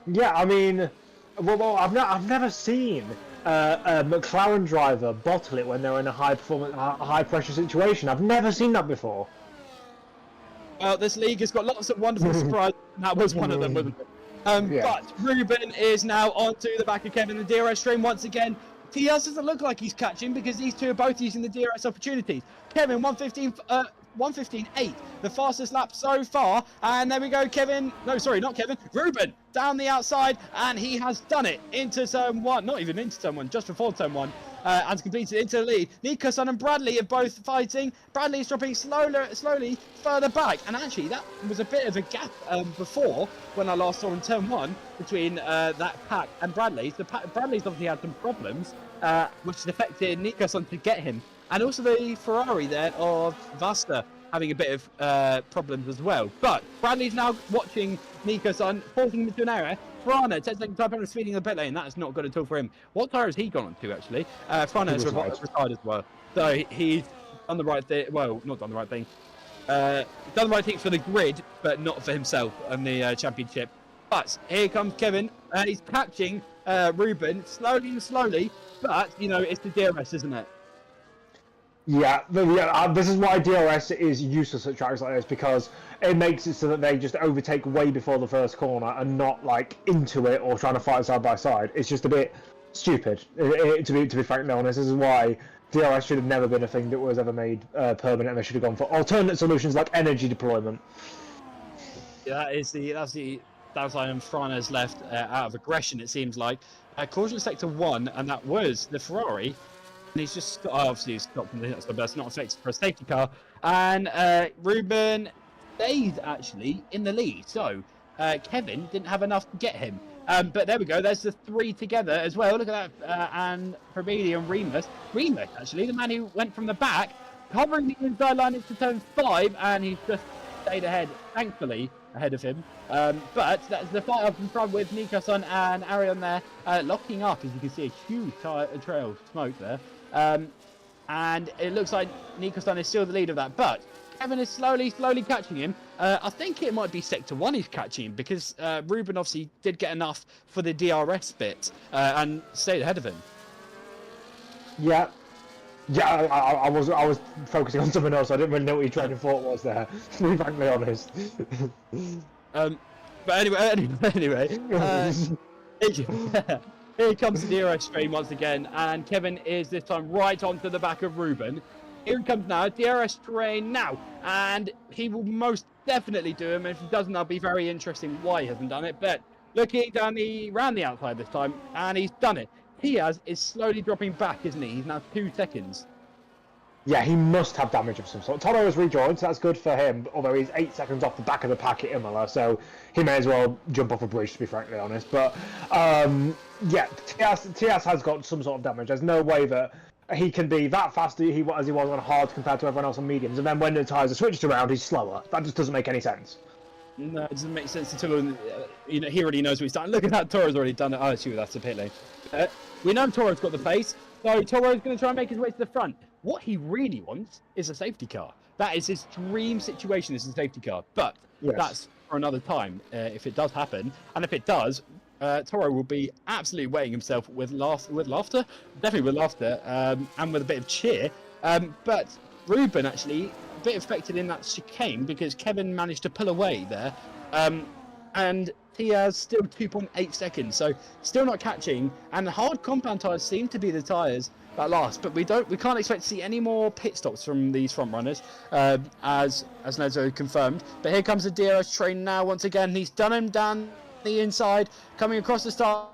Yeah, I mean, well I've never seen a McLaren driver bottle it when they're in a high pressure situation. I've never seen that before. Well, this league has got lots of wonderful surprises, and that was one of them, wasn't it? Yeah. But Ruben is now onto the back of Kevin, the DRS stream once again. Tiaz doesn't look like he's catching because these two are both using the DRS opportunities. Kevin, 1:15.8, the fastest lap so far. And there we go, Kevin. No, sorry, not Kevin. Ruben down the outside, and he has done it into turn 1. Not even into turn 1, just before turn 1. And completed into the lead. Nikos and Bradley are both fighting. Bradley is dropping slowly further back. And actually, that was a bit of a gap before when I last saw in turn 1 between that pack and Bradley. So Bradley's obviously had some problems, which has affected Nikos to get him. And also the Ferrari there of Vasta having a bit of problems as well. But Bradley's now watching Nikos forcing him into an error. Frana, 10 seconds time penalty speeding in the pit lane. That is not good at all for him. What tyre has he gone on to, actually? Frana has retired as well. So he's done the right thing. Well, not done the right thing. Done the right thing for the grid, but not for himself on the championship. But here comes Kevin. He's catching Ruben slowly. But, you know, it's the DRS, isn't it? Yeah, this is why DRS is useless at tracks like this, because it makes it so that they just overtake way before the first corner and not like into it or trying to fight side by side. It's just a bit stupid, to be frankly honest. This is why DRS should have never been a thing that was ever made permanent, and they should have gone for alternate solutions like energy deployment. Yeah, that's the downside, and Frana's left out of aggression, it seems like. Caution sector 1, and that was the Ferrari. And he's just obviously stopped from the but that's not effective for a safety car. And Ruben stayed actually in the lead. So Kevin didn't have enough to get him. But there we go. There's the 3 together as well. Look at that. And Probedi and Remus. Remus, actually, the man who went from the back, covering the inside line into turn 5, and he's just stayed ahead, thankfully, ahead of him. But that's the fight up in front with Nico-san and Arion there, locking up, as you can see, a huge trail of smoke there. And it looks like Nico-san is still the lead of that, but Kevin is slowly catching him. I think it might be Sector 1 he's catching him, because Ruben obviously did get enough for the DRS bit and stayed ahead of him. Yeah. Yeah, I was focusing on something else. I didn't really know what your train of thought was there, to be frankly honest. But anyway, here comes the DRS train once again, and Kevin is this time right onto the back of Ruben. Here he comes now, DRS train now, and he will most definitely do him. If he doesn't, that'll be very interesting why he hasn't done it. But looking around the outside this time, and he's done it. Diaz is slowly dropping back, isn't he? He's now 2 seconds. Yeah, he must have damage of some sort. Toro has rejoined, so that's good for him, although he's 8 seconds off the back of the pack at Imola, so he may as well jump off a bridge, to be frankly honest. But, yeah, Tias has got some sort of damage. There's no way that he can be that fast as he was on hards compared to everyone else on mediums, and then when the tyres are switched around, he's slower. That just doesn't make any sense. No, it doesn't make sense at all. You know, he already knows what he's done. Look at that, Toro's already done it. Oh, shoot, that's a pit lane. We know Toro's got the pace, so Toro's going to try and make his way to the front. What he really wants is a safety car. That is his dream situation, is a safety car. But that's for another time, if it does happen. And if it does, Toro will be absolutely wetting himself with laughter. Definitely with laughter, and with a bit of cheer. But Ruben, actually, a bit affected in that chicane, because Kevin managed to pull away there. And he has still 2.8 seconds, so still not catching. And the hard compound tyres seem to be the tyres that last, but we can't expect to see any more pit stops from these front runners, as Nezo confirmed. But here comes the DRS train now once again. He's done him down the inside, coming across the start,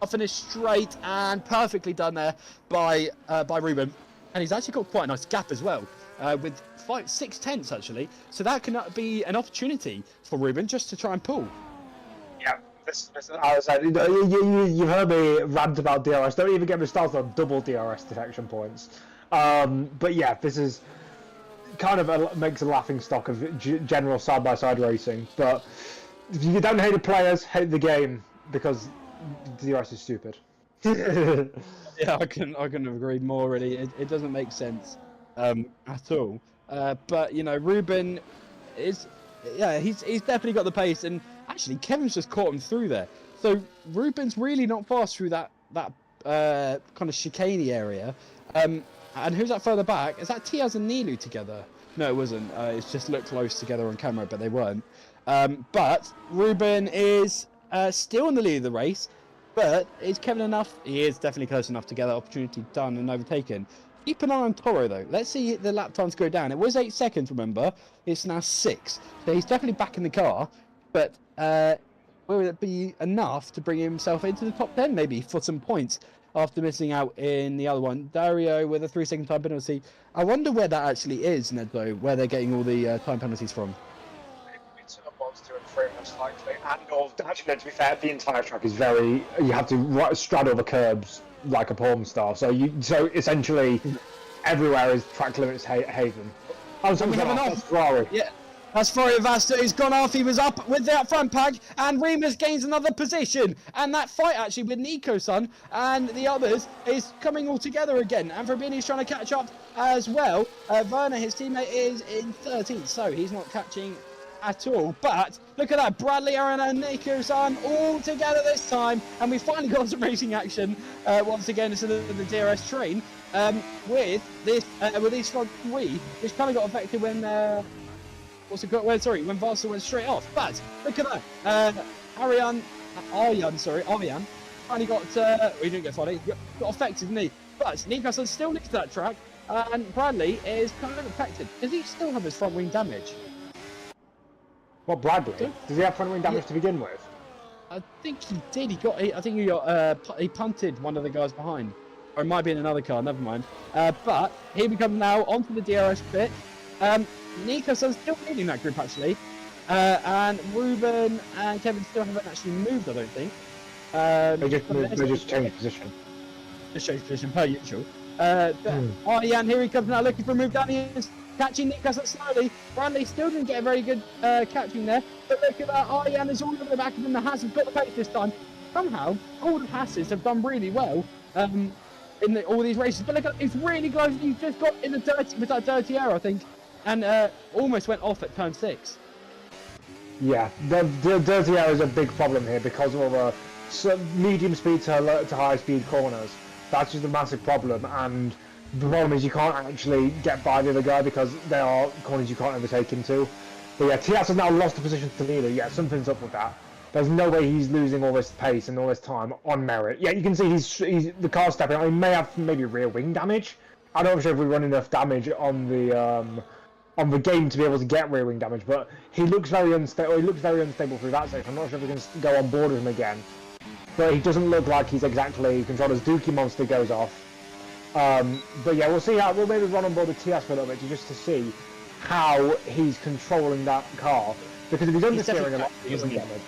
finish straight and perfectly done there by Ruben. And he's actually got quite a nice gap as well, with 6/10 actually. So that can be an opportunity for Ruben just to try and pull. Yeah, I was like, you heard me rant about DRS. Don't even get me started on double DRS detection points. But yeah, this is kind of makes a laughing stock of general side-by-side racing. But if you don't hate the players, hate the game, because DRS is stupid. Yeah, I couldn't have agreed more. Really, it doesn't make sense at all. But you know, Ruben is, he's definitely got the pace, and actually Kevin's just caught him through there. So Ruben's really not fast through that kind of chicaney area. And who's that further back? Is that Tiaz and Nilu together? No, it wasn't. It just looked close together on camera, but they weren't. But Ruben is still in the lead of the race. But is Kevin enough? He is definitely close enough to get that opportunity done and overtaken. Keep an eye on Toro though. Let's see the lap times go down. It was 8 seconds, remember? It's now 6. So he's definitely back in the car. But will it be enough to bring himself into the top 10 maybe for some points after missing out in the other one? Dario with a 3-second time penalty. I wonder where that actually is, Ned, though, where they're getting all the time penalties from. It's box 2 and 3 most likely. And actually, to be fair, the entire track is very. You have to straddle the curbs like a porn star. So essentially, everywhere is track limits haven. We have an off. Ferrari. Yeah. That's Florio Vasta. He's gone off. He was up with that front pack, and Remus gains another position. And that fight actually with Nico-san and the others is coming all together again. And Fabini's trying to catch up as well. Werner, his teammate, is in 13th, so he's not catching at all. But look at that, Bradley, Aaron and Nico-san all together this time. And we finally got some racing action once again instead of the DRS train with these front three, which kind of got affected when when Varsel went straight off. But look at that, Aryan finally got, he didn't get funny, got affected, didn't he? But Nico-san still needs that track, and Bradley is kind of affected. Does he still have his front wing damage? What, Bradley? Does he have front wing damage to begin with? I think he did. He punted one of the guys behind. Or it might be in another car, never mind. But here we come now onto the DRS pit. Nico-san's still leading that group actually. And Ruben and Kevin still haven't actually moved, I don't think. They just changed position. Just changed position per usual. Aryan, here he comes now, looking for a move down here, catching Nico-san slowly. Bradley still didn't get a very good catching there, but look at that, Aryan is all over the back of him. The Haas have got the pace this time. Somehow, all the Haas's have done really well in all these races, but look at it's really close. He's just got in the dirty, with that dirty air, I think, and almost went off at turn 6. Yeah, the dirty air is a big problem here because of medium speed to high speed corners. That's just a massive problem, and the problem is you can't actually get by the other guy because there are corners you can't overtake into. But yeah, Tias has now lost the position to Leader. Yeah, something's up with that. There's no way he's losing all this pace and all this time on merit. Yeah, you can see he's the car stepping out. He may have maybe rear wing damage. I'm not sure if we run enough damage on the game to be able to get rear wing damage, but he looks very unstable. He looks very unstable through that section. I'm not sure if we can go on board with him again. But he doesn't look like he's exactly controlled as Dookie Monster goes off. But yeah, we'll see how we'll maybe run on board with TS for a little bit just to see how he's controlling that car. Because if he's understeering a lot, he's damage.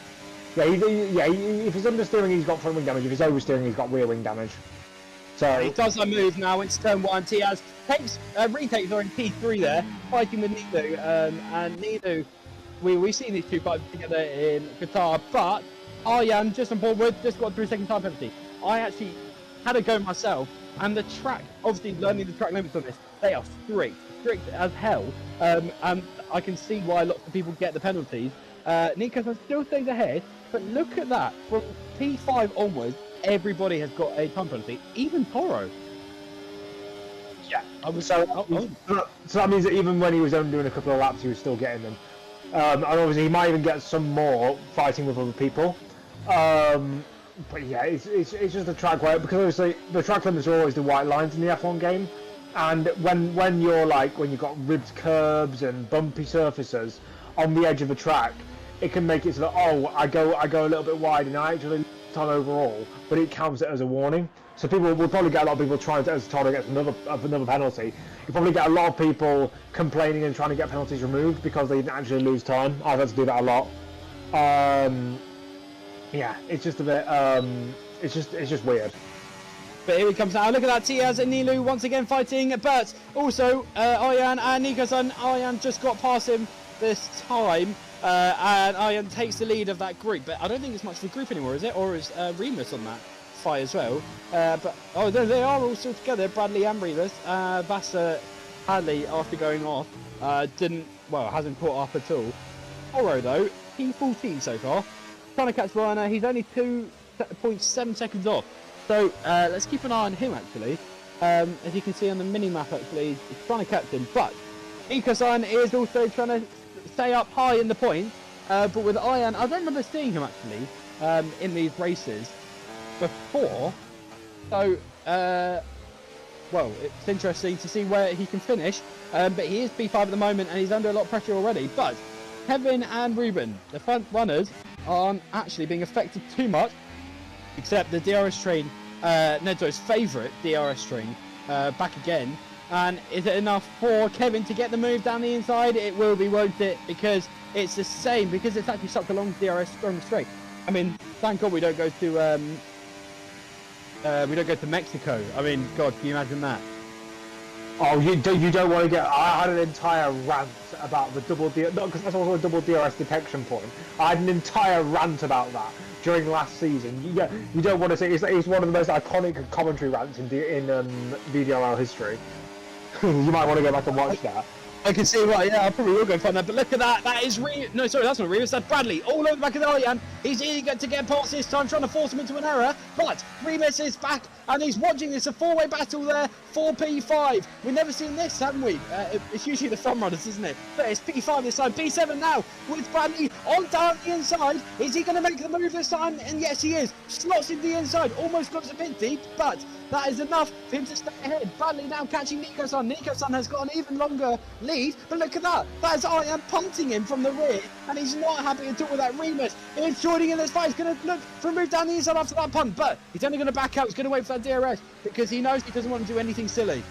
If he's understeering, he's got front wing damage. If he's oversteering, he's got rear wing damage. So he does a move now into turn 1. Tiaz retakes are in P3 there, fighting with Nidu. And Nidu, we've seen these two fight together in Qatar, but Aryan just on board with just got through second time penalty. I actually had a go myself, and the track, obviously learning the track limits on this, they are strict as hell. And I can see why lots of people get the penalties. Nico still stays ahead, but look at that. From P5 onwards, everybody has got a time penalty, even Toro. Yeah. So that means that even when he was only doing a couple of laps, he was still getting them. And obviously he might even get some more fighting with other people. But yeah, it's just a track where, because obviously the track limits are always the white lines in the F1 game, and when you've got ribbed curbs and bumpy surfaces on the edge of the track, it can make it so that I go a little bit wide and I actually on overall, but it counts it as a warning. So people will probably get a lot of people trying to, as Toro gets another penalty, you probably get a lot of people complaining and trying to get penalties removed because they didn't actually lose time. I've had to do that a lot. Yeah, it's just a bit, it's just weird. But here he comes now. Look at that, Tiaz and Nilu once again fighting, but also Aryan and Nico-san. Aryan just got past him this time, and Aryan takes the lead of that group. But I don't think it's much of a group anymore, is it? Or is Remus on that fight as well? But they are all still together, Bradley and Remus. Vassar Hadley, after going off, hasn't caught up at all. Toro though, P14 so far. Trying to catch Werner, he's only 2.7 seconds off. So let's keep an eye on him actually. As you can see on the mini-map actually, he's trying to catch him. But Nico-san is also trying to stay up high in the points. But with Aryan, I don't remember seeing him actually in these races before. So, well, it's interesting to see where he can finish. But he is P5 at the moment and he's under a lot of pressure already. But Kevin and Ruben, the front runners, aren't actually being affected too much, except the DRS train, Nedo's favourite DRS train, back again. And is it enough for Kevin to get the move down the inside? It will be, won't it? Because it's the same, because it's actually such a long DRS straight. I mean, thank God we don't go to Mexico. I mean, God, can you imagine that? Oh, you don't want to get... I had an entire rant about the double DRS... No, because that's also a double DRS detection point. I had an entire rant about that during last season. You don't want to say... It's one of the most iconic commentary rants in VDRL history. You might want to go back and watch that. I can see why, yeah, I probably will go find that, but look at that, that is no, sorry, that's not Remus, that's Bradley, all over the back of the Aryan. He's eager to get past this time, trying to force him into an error, but Remus is back, and he's watching this, a four-way battle there, 4P5. We've never seen this, haven't we? It's usually the front runners, isn't it? But it's P5 this time, P7 now, with Bradley on down the inside. Is he going to make the move this time? And yes, he is. Slots in the inside, almost looks a bit deep, but that is enough for him to stay ahead. Bradley now catching Nico-san. Nico-san has got an even longer lead, but look at that. That is Aryan punting him from the rear, and he's not happy at all with that. Remus is joining in this fight. He's going to look for a move down the inside after that punt, but he's only going to back out. He's going to wait for that DRS because he knows he doesn't want to do anything silly.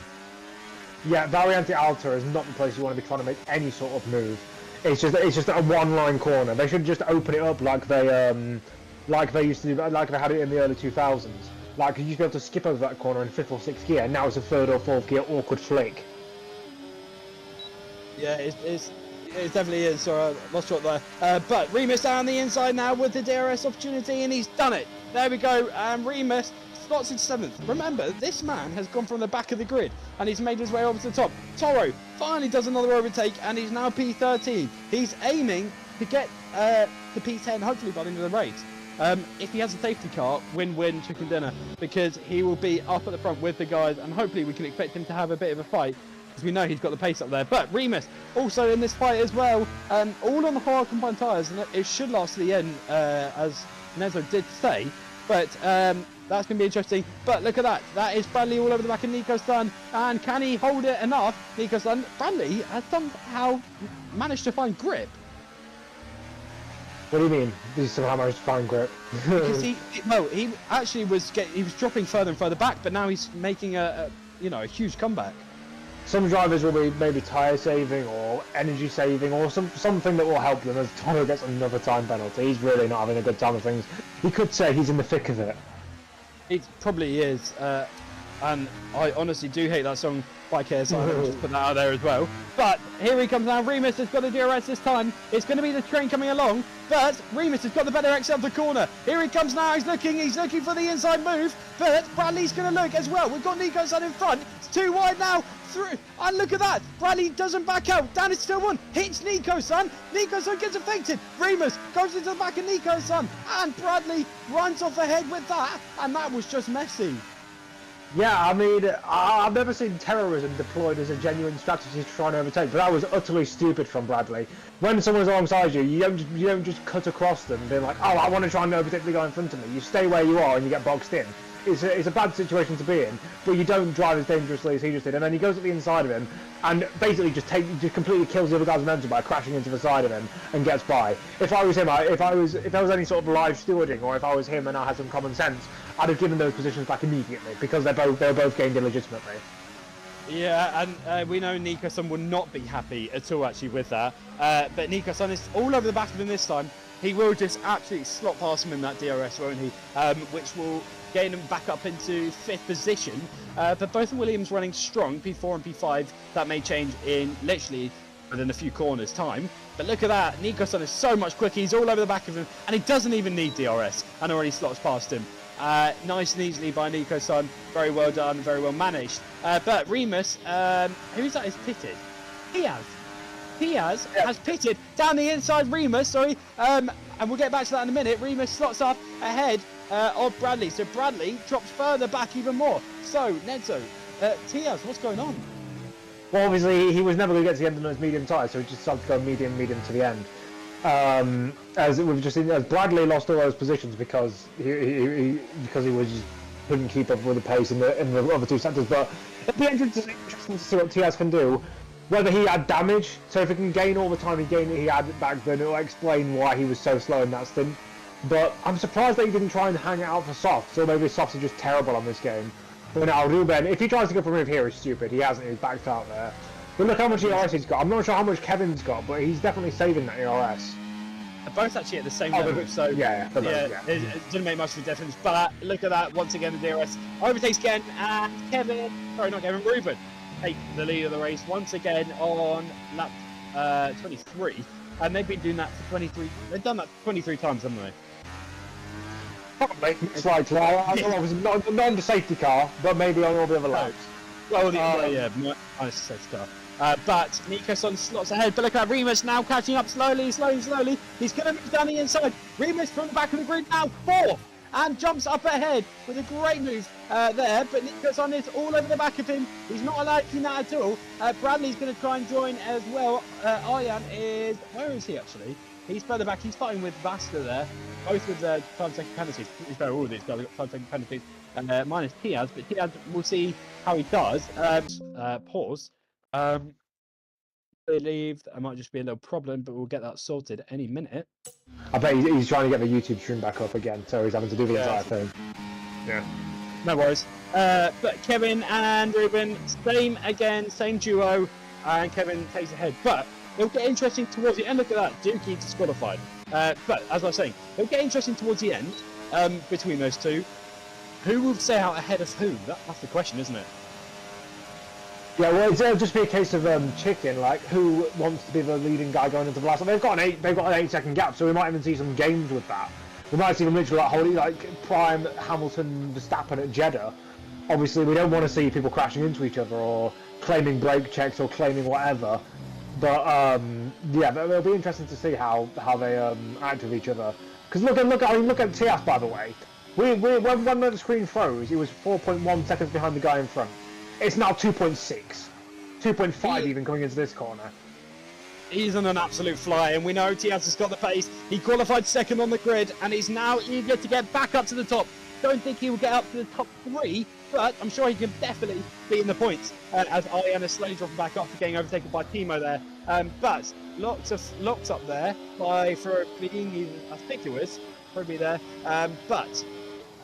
Yeah, Variante Alta is not the place you want to be trying to make any sort of move. It's just a one-line corner. They should just open it up like they used to do, like they had it in the early 2000s. Like, you used to be able to skip over that corner in 5th or 6th gear, and now it's a 3rd or 4th gear awkward flick. Yeah, it definitely is. Sorry, I lost shot there. But Remus down the inside now with the DRS opportunity, and he's done it. There we go. And Remus slots in 7th. Remember, this man has gone from the back of the grid, and he's made his way over to the top. Toro finally does another overtake, and he's now P13. He's aiming to get to P10, hopefully by the end of the race. If he has a safety car, win-win chicken dinner, because he will be up at the front with the guys, and hopefully we can expect him to have a bit of a fight, because we know he's got the pace up there. But Remus also in this fight as well, all on the hard combined tyres, and it should last to the end, as Nezo did say. But that's going to be interesting. But look at that. That is Bradley all over the back of Nico-san. And can he hold it enough? Nico-san. Bradley has somehow managed to find grip. What do you mean? He's somehow managed to find grip. Because he actually was dropping further and further back, but now he's making a huge comeback. Some drivers will be maybe tyre saving or energy saving or something that will help them as Toro gets another time penalty. He's really not having a good time of things. You could say he's in the thick of it. It probably is, and I honestly do hate that song by KSI. I'll just put that out there as well. But here he comes now. Remus has got the DRS this time. It's going to be the train coming along, but Remus has got the better exit of the corner. Here he comes now. He's looking for the inside move, but Bradley's going to look as well. We've got Nico-san in front. It's too wide now. Through, and look at that. Bradley doesn't back out. Dan is still one. Hits Nico-san. Nico-san gets affected. Remus goes into the back of Nico-san, and Bradley runs off ahead with that, and that was just messy. Yeah, I mean, I've never seen terrorism deployed as a genuine strategy to try and overtake, but that was utterly stupid from Bradley. When someone's alongside you, you don't just cut across them and be like, oh, I want to try and overtake the guy in front of me. You stay where you are and you get boxed in. It's a bad situation to be in, but you don't drive as dangerously as he just did. And then he goes at the inside of him and basically just completely kills the other guy's momentum by crashing into the side of him and gets by. If I was him, if there was any sort of live stewarding, or if I was him and I had some common sense, I'd have given those positions back immediately because they were both gained illegitimately. Yeah, and we know Nico-san will not be happy at all actually with that. But Nico-san is all over the back of him this time. He will just absolutely slot past him in that DRS, won't he? Which will gain him back up into 5th position. But both Williams running strong, P4 and P5. That may change in literally within a few corners time. But look at that. Nico-san is so much quicker. He's all over the back of him, and he doesn't even need DRS, and already slots past him. Nice and easily by Nico-san. Very well done, very well managed. But Remus, who's that is pitted? Piaz has pitted down the inside. Remus, and we'll get back to that in a minute. Remus slots up ahead of Bradley, so Bradley drops further back even more. So Nedzo, Tiaz, what's going on? Well, obviously he was never going to get to the end of those medium tyres, so he just decided to go medium to the end. As we've just seen, as Bradley lost all those positions because he couldn't keep up with the pace in the other two sectors. But at the end, it's interesting to see what Tiaz can do. Whether he had damage, so if he can gain all the time he had back then, it'll explain why he was so slow in that stint. But I'm surprised that he didn't try and hang it out for softs, or maybe softs are just terrible on this game. But now, Ruben, if he tries to go for a move here, he's stupid. He hasn't, he's backed out there. But look how much ERS he's got. I'm not sure how much Kevin's got, but he's definitely saving that ERS. They're both actually at the same level, so yeah. It didn't make much of a difference. But look at that, once again, the DRS overtakes again, and Ruben take the lead of the race once again on lap 23, and they've been doing that for 23. They've done that 23 times, haven't they? Probably. Slightly. I don't know, it was not on the safety car, but maybe on all the other laps. Well, minus the safety car. But Nikos slots ahead. But look at Remus now catching up slowly. He's going to move down the inside. Remus from the back of the grid now, 4th. And jumps up ahead with a great move there. But Nikos is all over the back of him. He's not liking that at all. Bradley's going to try and join as well. Arjan is... Where is he actually? He's further back. He's fighting with Vasta there. Both with 5-second penalties. He's better, all of these guys have got 5-second penalties. And minus Tiaz. But Tiaz, we'll see how he does. Pause. I believe that might just be a little problem, but we'll get that sorted any minute. I bet he's trying to get the YouTube stream back up again, so he's having to do the entire thing. Yeah. No worries. But Kevin and Ruben, same duo, and Kevin takes ahead. But it'll get interesting towards the end. Look at that, Dookie disqualified. But as I was saying, it'll get interesting towards the end between those two. Who will stay out ahead of who? That's the question, isn't it? Yeah, well, it'll just be a case of chicken, like who wants to be the leading guy going into the last. They've got an 8-second gap, so we might even see some games with that. We might see them literally holding prime Hamilton Verstappen at Jeddah. Obviously, we don't want to see people crashing into each other or claiming brake checks or claiming whatever. But yeah, it'll be interesting to see how they act with each other. Because look at Tias, by the way. When the screen froze, he was 4.1 seconds behind the guy in front. It's now 2.6, 2.5 even coming into this corner. He's on an absolute fly, and we know Tiaz has got the pace. He qualified 2nd on the grid, and he's now eager to get back up to the top. Don't think he will get up to the top 3, but I'm sure he can definitely be in the points. As Arjan is slowly dropping back off, getting overtaken by Timo there. But locked up there for being, I think it was, probably there. But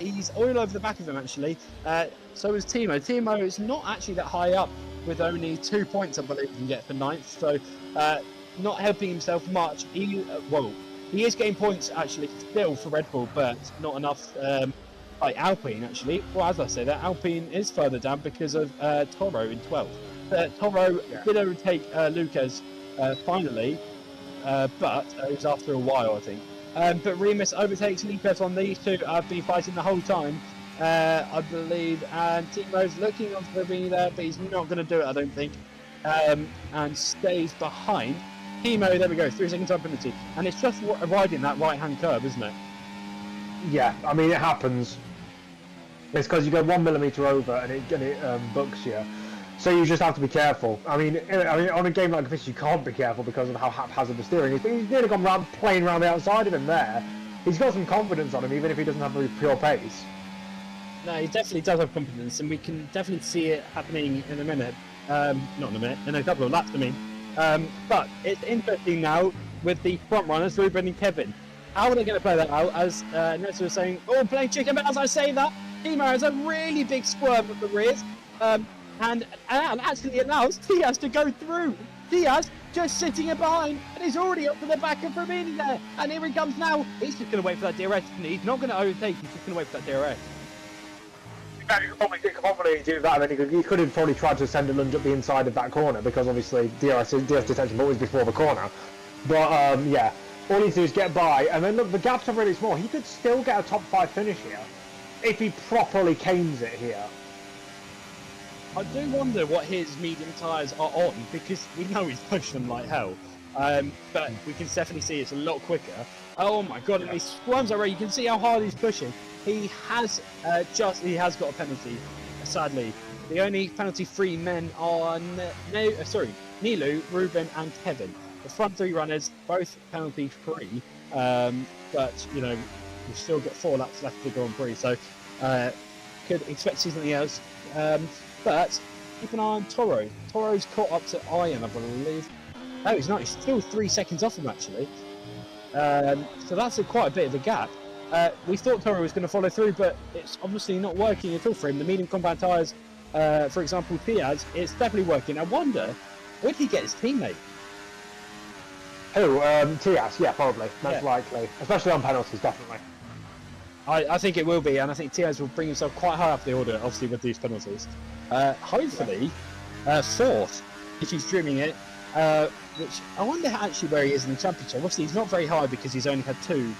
he's all over the back of him actually. So is Timo. Timo is not actually that high up with only 2 points, I believe, he can get for 9th. So not helping himself much. He is getting points actually still for Red Bull, but not enough like Alpine actually. Well, as I say, that Alpine is further down because of Toro in 12th. Toro did overtake Lucas finally, but it was after a while, I think. But Remus overtakes Lucas on these two. I've been fighting the whole time, I believe, and Timo's looking on for me there, but he's not going to do it, I don't think, and stays behind. Timo, there we go, 3 seconds time penalty, and it's just riding that right-hand curve, isn't it? Yeah, I mean, it happens. It's because you go 1 millimetre over and it books you. So you just have to be careful. I mean, on a game like this, you can't be careful because of how haphazard the steering is. But he's nearly gone playing around the outside of him there. He's got some confidence on him, even if he doesn't have the pure pace. No, he definitely does have confidence, and we can definitely see it happening in a minute. Not in a minute, in a couple of laps, I mean. But it's interesting now with the front runners, Ruben and Kevin. How are they going to play that out? As Nessa was saying, oh, playing chicken, but as I say that, Timo has a really big squirm at the rears. And actually allows Tiaz to go through. Tiaz just sitting in behind, and he's already up to the back of Framini there. And here he comes now. He's just going to wait for that DRS. He's not going to overtake. He's just going to wait for that DRS. Yeah, you could probably do that. I mean, he could have probably tried to send a lunge up the inside of that corner because obviously DRS detection always before the corner. But yeah, all he needs to do is get by, and then look, the gaps are really small. He could still get a top 5 finish here if he properly canes it here. I do wonder what his medium tyres are on, because we know he's pushed them like hell. But we can definitely see it's a lot quicker. Oh my god, and he squirms already. You can see how hard he's pushing. He has got a penalty, sadly. The only penalty-free men are Nilu, Ruben and Kevin. The front 3 runners, both penalty-free. But, you know, we've still got 4 laps left to the Grand Prix, so could expect to see something else. But keep an eye on Toro. Toro's caught up to Arjan, I believe. Oh, he's not. He's still 3 seconds off him, actually. So that's quite a bit of a gap. We thought Toro was going to follow through, but it's obviously not working at all for him. The medium compound tyres, for example, Piaz, it's definitely working. I wonder, would he get his teammate? Who? Tias, yeah, probably. Most likely. Especially on penalties, definitely. I think it will be, and I think Tiaz will bring himself quite high up the order, obviously, with these penalties. Hopefully, 4th, if he's dreaming it, which I wonder actually where he is in the championship. Obviously, he's not very high because he's only had 2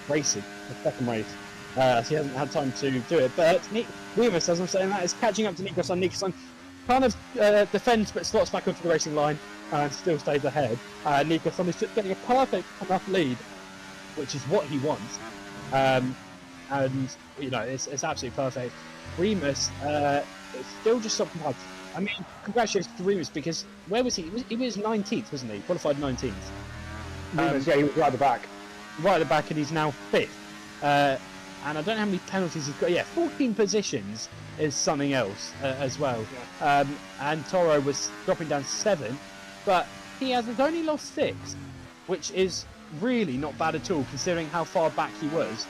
races, the 2nd race, so he hasn't had time to do it. But Remus, as I'm saying that, is catching up to Nikos. kind of defends but slots back onto the racing line and still stays ahead. Nico Sonic just getting a perfect enough lead, which is what he wants. And it's absolutely perfect. Remus still just something hard. I mean, congratulations to Remus, because where was he? He was 19th, wasn't he? Qualified 19th. Remus, yeah, he was right at the back. Right at the back, and he's now 5th. And I don't know how many penalties he's got. Yeah, 14 positions is something else as well. Yeah. And Toro was dropping down 7, but he has only lost 6, which is really not bad at all, considering how far back he was.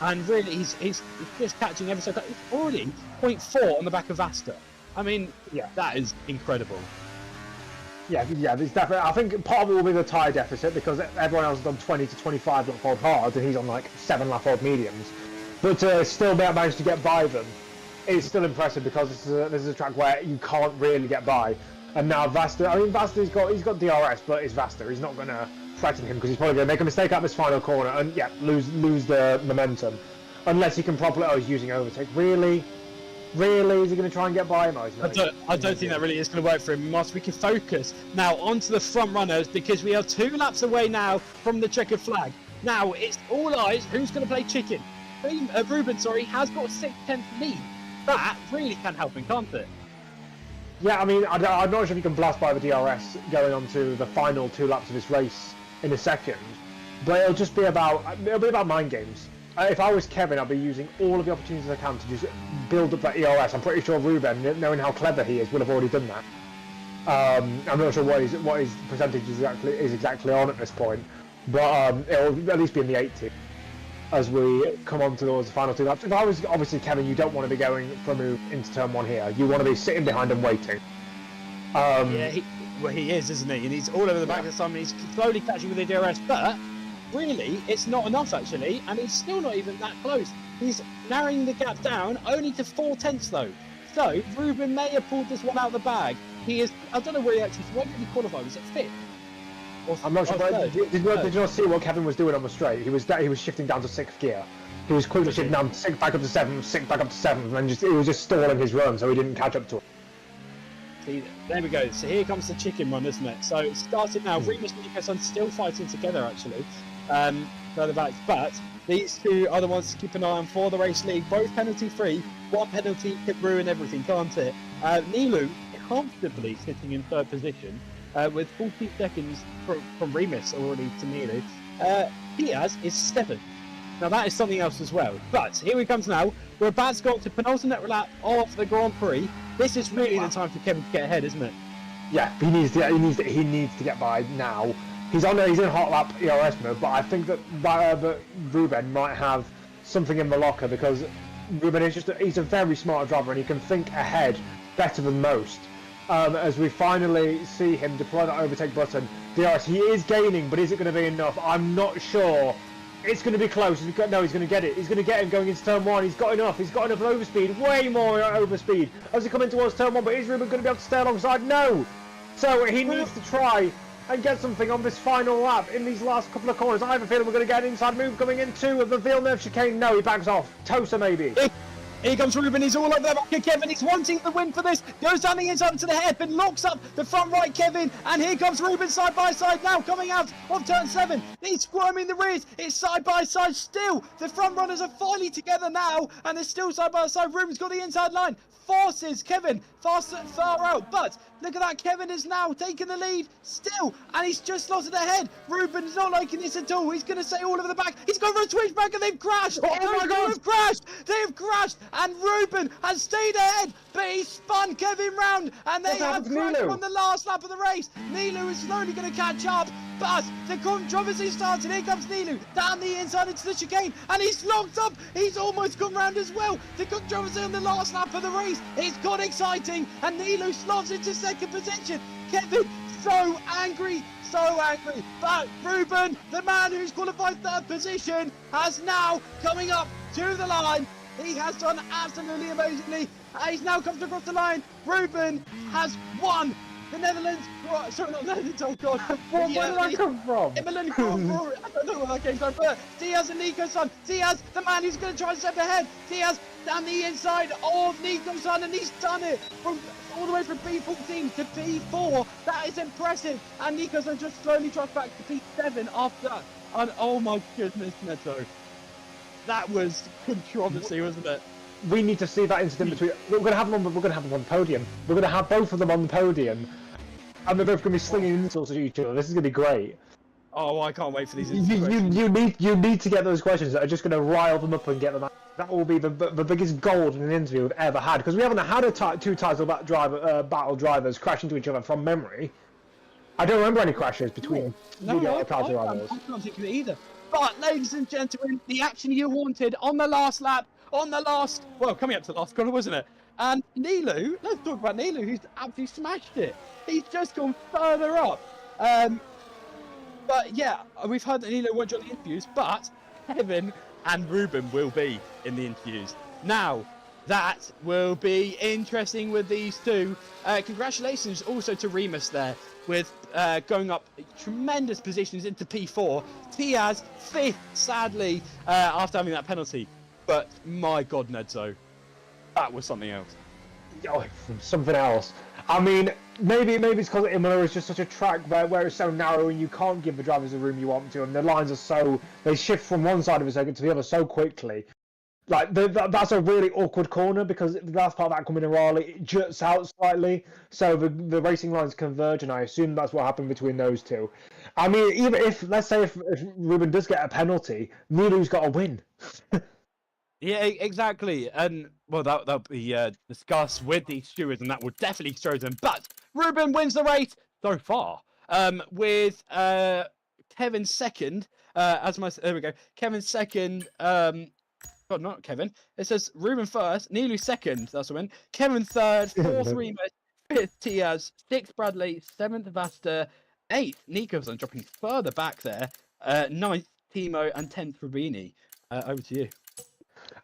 And really, he's just catching ever so close. He's already 0.4 on the back of Vasta. I mean, yeah, that is incredible. Yeah, there's definitely. I think part of it will be the tyre deficit, because everyone else has done 20 to 25 lap odd hards, and he's on like 7 lap odd mediums. But to still manage to get by them is still impressive, because this is a track where you can't really get by. And now Vasta, I mean, Vasta's got DRS, but it's Vasta. He's not going to threaten him, because he's probably going to make a mistake out this final corner and lose the momentum, unless he can properly. Oh, he's using overtake. Really, is he going to try and get by him? I don't think that really is going to work for him. We can focus now onto the front runners, because we are 2 laps away now from the checkered flag. Now it's all eyes. Who's going to play chicken? Ruben, has got a 6/10 lead. That really can help him, can't it? Yeah, I mean, I'm not sure if you can blast by the DRS going on to the final 2 laps of this race in a second, but it'll be about mind games. If I was Kevin, I'd be using all of the opportunities I can to just build up that ERS. I'm pretty sure Ruben, knowing how clever he is, would have already done that. I'm not sure what his percentage is exactly on at this point, but it'll at least be in the 80s as we come on towards the final 2 laps. If I was obviously Kevin, you don't want to be going for a move into turn 1 here. You want to be sitting behind and waiting. He is, isn't he? And he's all over the back of the sun. He's slowly catching with the DRS, but really, it's not enough actually, and he's still not even that close. He's narrowing the gap down only to 4 tenths though. So Ruben may have pulled this one out of the bag. He is. I don't know where did he qualify? Was it 5th? I'm not sure. Did you not see what Kevin was doing on the straight? He was shifting down to 6th gear. He was quickly shifting down, 6 back up to 7th, 6 back up to 7th, and he was just stalling his run, so he didn't catch up to it. See, there we go. So here comes the chicken run, isn't it? So it started now. Remus and Nico are still fighting together actually. Further back, but these 2 are the ones to keep an eye on for the race league. Both penalty free. 1 penalty could ruin everything, can't it? Nilu comfortably sitting in 3rd position with 40 seconds from Remus already to Nilu. Diaz is 7th. Now that is something else as well. But here we come now. We're about to go up to penultimate lap of the Grand Prix. This is really the time for Kevin to get ahead, isn't it? Yeah, he needs to get by now. He's in hot lap ERS mode, but I think that Ruben might have something in the locker, because Ruben is he's a very smart driver, and he can think ahead better than most. As we finally see him deploy that overtake button, DRS, he is gaining, but is it going to be enough? I'm not sure. It's going to be close. He's going to get it. He's going to get him going into turn 1. He's got enough overspeed, way more overspeed as he comes in towards turn 1. But is Ruben going to be able to stay alongside? No. So he needs to try and get something on this final lap in these last couple of corners. I have a feeling we're going to get an inside move coming in 2 of the Villeneuve chicane. No, he backs off. Tosa maybe. Here comes Ruben, he's all over the back of Kevin, he's wanting the win for this, goes down the inside to the hairpin, locks up the front right Kevin, and here comes Ruben side by side now, coming out of turn 7, he's squirming the rears, it's side by side still, the front runners are finally together now, and they're still side by side. Ruben's got the inside line, forces Kevin far out, but look at that, Kevin is now taking the lead still, and he's just lost it ahead. Ruben's not liking this at all. He's going to stay all over the back. He's gone for a switchback, and they've crashed. Oh my God! They have crashed, and Ruben has stayed ahead, but he spun Kevin round, and they have crashed on the last lap of the race. Nilu is slowly going to catch up, but the controversy starts, and here comes Nilu down the inside into the chicane, and he's locked up. He's almost come round as well. The controversy on the last lap of the race, it's got exciting, and Nilu slots into 2nd position. Kevin so angry, but Ruben, the man who's qualified 3rd position, has now coming up to the line. He has done absolutely amazingly. He's now come across the line. Ruben has won The Netherlands. Sorry, not Netherlands. Oh God. Where did that come from? Imola Grand Prix. I don't know where that came from. But Diaz and Nico's son. Diaz, the man who's going to try and step ahead. Diaz down the inside of Nico's son, and he's done it from all the way from P14 to P4. That is impressive. And Nico's son just slowly drops back to P7 after that. And oh my goodness, Neto. That was controversy, wasn't it? We need to see that incident between. We're going to have them on the podium. We're going to have both of them on the podium, and they're both going to be slinging insults at each other. This is going to be great. Oh, I can't wait for these. You need to get those questions that are just going to rile them up and get them out. That will be the biggest gold in an interview we've ever had, because we haven't had two title battle drivers crash into each other from memory. I don't remember any crashes between VDRL title rivals. I can't think of it either. But, ladies and gentlemen, the action you wanted on the last lap, coming up to the last corner, wasn't it? And Nilu, let's talk about Nilu, who's absolutely smashed it. He's just gone further up. But yeah, we've heard that Nilu won't join the interviews, but Kevin and Ruben will be in the interviews. Now, that will be interesting with these two. Congratulations also to Remus there, with going up tremendous positions into P4. Tiaz, 5th, sadly, after having that penalty. But my God, Nedzo, that was something else. Oh, something else. I mean, maybe it's because Imola is just such a track where it's so narrow and you can't give the drivers the room you want to, and the lines are they shift from one side of a circuit to the other so quickly. Like, that's a really awkward corner, because the last part of that coming in Raleigh, it juts out slightly, so the racing lines converge, and I assume that's what happened between those two. I mean, even if, let's say if Ruben does get a penalty, Nilu's got to win. Yeah, exactly. And, well, that'll be discussed with the stewards, and that will definitely show them. But Ruben wins the race so far, with Kevin second, there we go. Kevin second, God, not Kevin. It says Ruben first, Nilu second, that's a win. Kevin third, 4th Remus, 5th Tiaz, 6th Bradley, 7th Vasta, 8th Nico's dropping further back there, 9th Timo, and 10th Rubini. Over to you.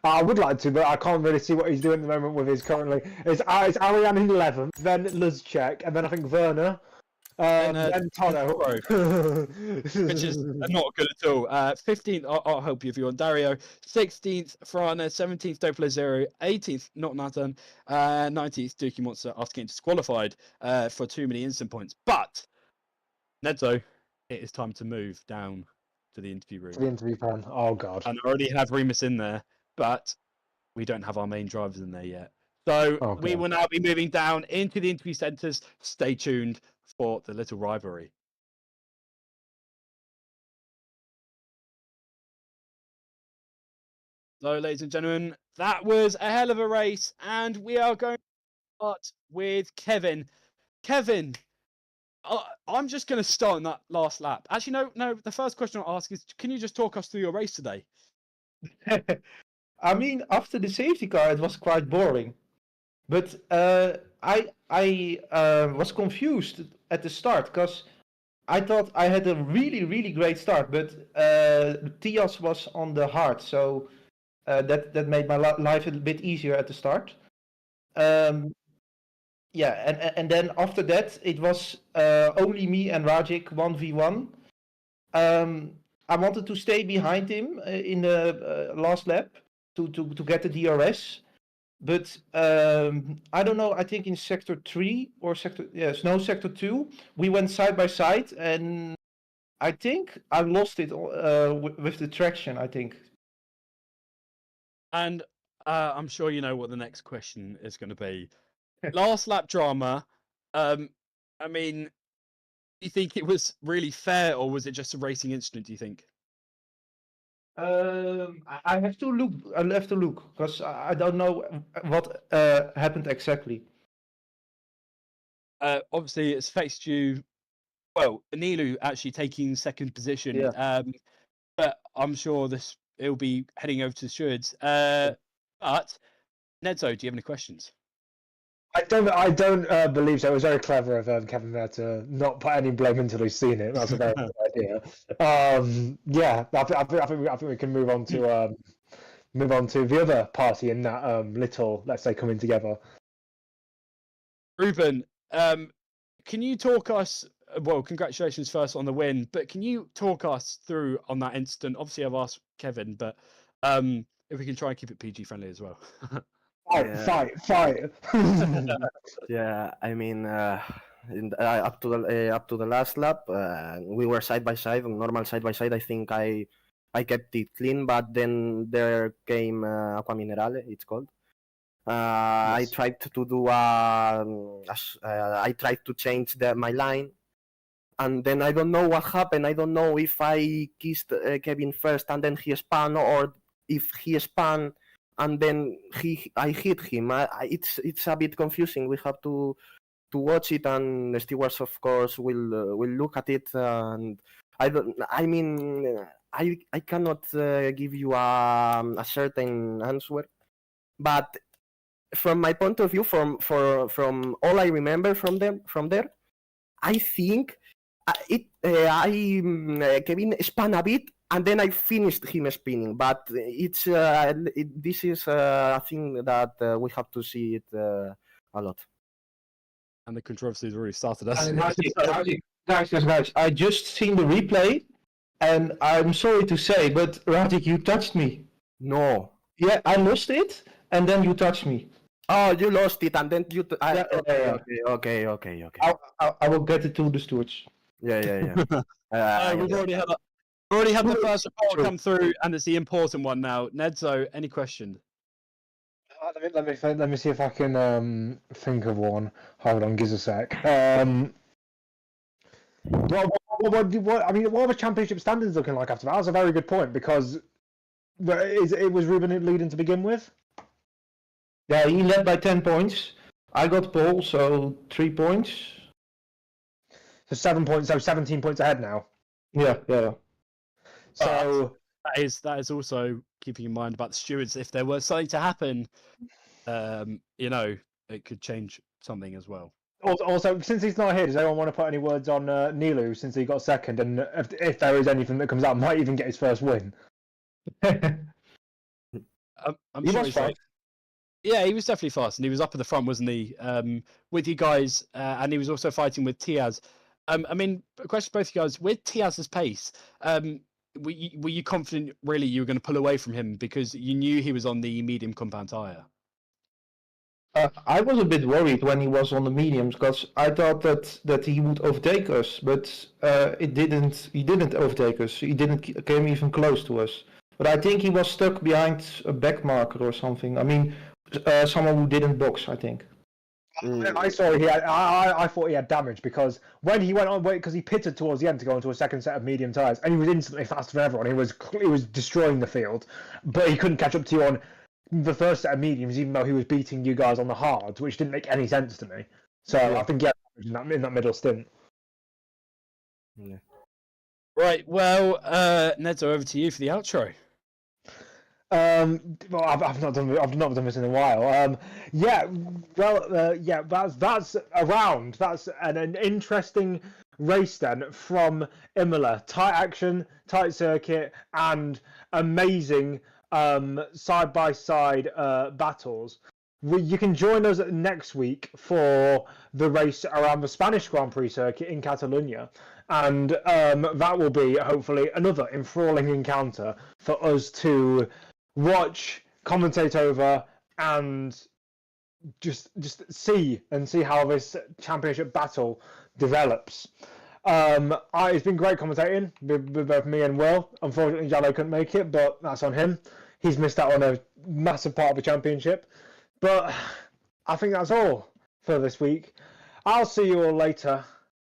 I would like to, but I can't really see what he's doing at the moment with his currently. It's Ariane in 11th, then Luzchek, and then I think Werner. Then Tono. Which is not good at all. 15th, I'll help you if you want, Dario. 16th, Frana. 17th, Doppler Zero. 18th, Not Nathan. 19th, Dookie Monster, after getting disqualified for too many instant points. But, Nedzo, it is time to move down to the interview room. The interview pan. Oh, God. And I already have Remus in there, but we don't have our main drivers in there yet. So we will now be moving down into the interview centres. Stay tuned for the little rivalry. So, ladies and gentlemen, that was a hell of a race, and we are going to start with Kevin. Kevin, I'm just going to start on that last lap. Actually, no. The first question I'll ask is, can you just talk us through your race today? I mean, after the safety car, it was quite boring. But I was confused at the start, because I thought I had a really, really great start, but Tias was on the hard, so that made my life a bit easier at the start. Yeah, and then after that, it was only me and Rajic 1v1. I wanted to stay behind him in the last lap to get the DRS. But I don't know, I think in sector 3 or sector 2, we went side by side, and I think I lost it with the traction, I think. And I'm sure you know what the next question is going to be. Last lap drama. I mean, do you think it was really fair, or was it just a racing incident, do you think? I have to look. I'll have to look, because I don't know what happened exactly. Obviously, it's affected you. Well, Nilu actually taking second position. Yeah. But I'm sure it'll be heading over to the stewards. But Nedzo, do you have any questions? I don't believe so. It was very clever of Kevin there to not put any blame until he's seen it. That's a very good idea. Yeah, I think we can move on to the other party in that little, let's say, coming together. Ruben, can you talk us? Well, congratulations first on the win, but can you talk us through on that incident? Obviously, I've asked Kevin, but if we can try and keep it PG friendly as well. Fight. Yeah, I mean, up to the last lap, we were side by side, normal side by side. I think I kept it clean, but then there came Aqua Minerale, it's called. I Yes. tried to do I tried to change my line, and then I don't know what happened. I don't know if I kissed Kevin first and then he spun, or if he spun and then I hit him. It's a bit confusing. We have to watch it, and the stewards, of course, will look at it. And I cannot give you a certain answer, but from my point of view, from all I remember from there, I think Kevin spun a bit, and then I finished him spinning. But this is a thing that we have to see it a lot. And the controversy has already started. Us. Guys, I just seen the replay, and I'm sorry to say, but Radik, you touched me. No. Yeah, I lost it, and then you touched me. Oh, you lost it, and then you. Okay. I will get it to the stewards. Yeah. We've already had the first report come through, and it's the important one now. Nedzo, any question? Let me see if I can think of one. Hold on, give us a sec. What are the championship standings looking like after that? That's a very good point, because it was Ruben leading to begin with. Yeah, he led by 10 points. I got pole, so 3 points. So 7 points. So 17 points ahead now. Yeah. So that is also keeping in mind about the stewards. If there was something to happen, it could change something as well. Also, since he's not here, does anyone want to put any words on Nilu, since he got second, and if there is anything that comes out, might even get his first win? I'm He sure was fast. Yeah, he was definitely fast, and he was up at the front, wasn't he? With you guys, and he was also fighting with Tiaz. A question for both you guys: with Tiaz's pace, were you confident really you were going to pull away from him because you knew he was on the medium compound tire? I was a bit worried when he was on the mediums, because I thought that he would overtake us, but it didn't. He didn't overtake us. He didn't came even close to us. But I think he was stuck behind a back marker or something. Someone who didn't box, I think. I saw I thought he had damage, because when he went on, because he pitted towards the end to go into a second set of medium tires, and he was instantly faster than everyone. He was destroying the field, but he couldn't catch up to you on the first set of mediums, even though he was beating you guys on the hards, which didn't make any sense to me. So I think he had damage in that middle stint. Yeah. Right. Well, Nedzo, over to you for the outro. Well, I've not done this in a while. That's around. That's an interesting race then from Imola. Tight action, tight circuit, and amazing side by side battles. You can join us next week for the race around the Spanish Grand Prix circuit in Catalonia, and that will be hopefully another enthralling encounter for us to watch, commentate over, and just see how this championship battle develops. It's been great commentating with both me and Will. Unfortunately, Jallo couldn't make it, but that's on him. He's missed out on a massive part of the championship. But I think that's all for this week. I'll see you all later.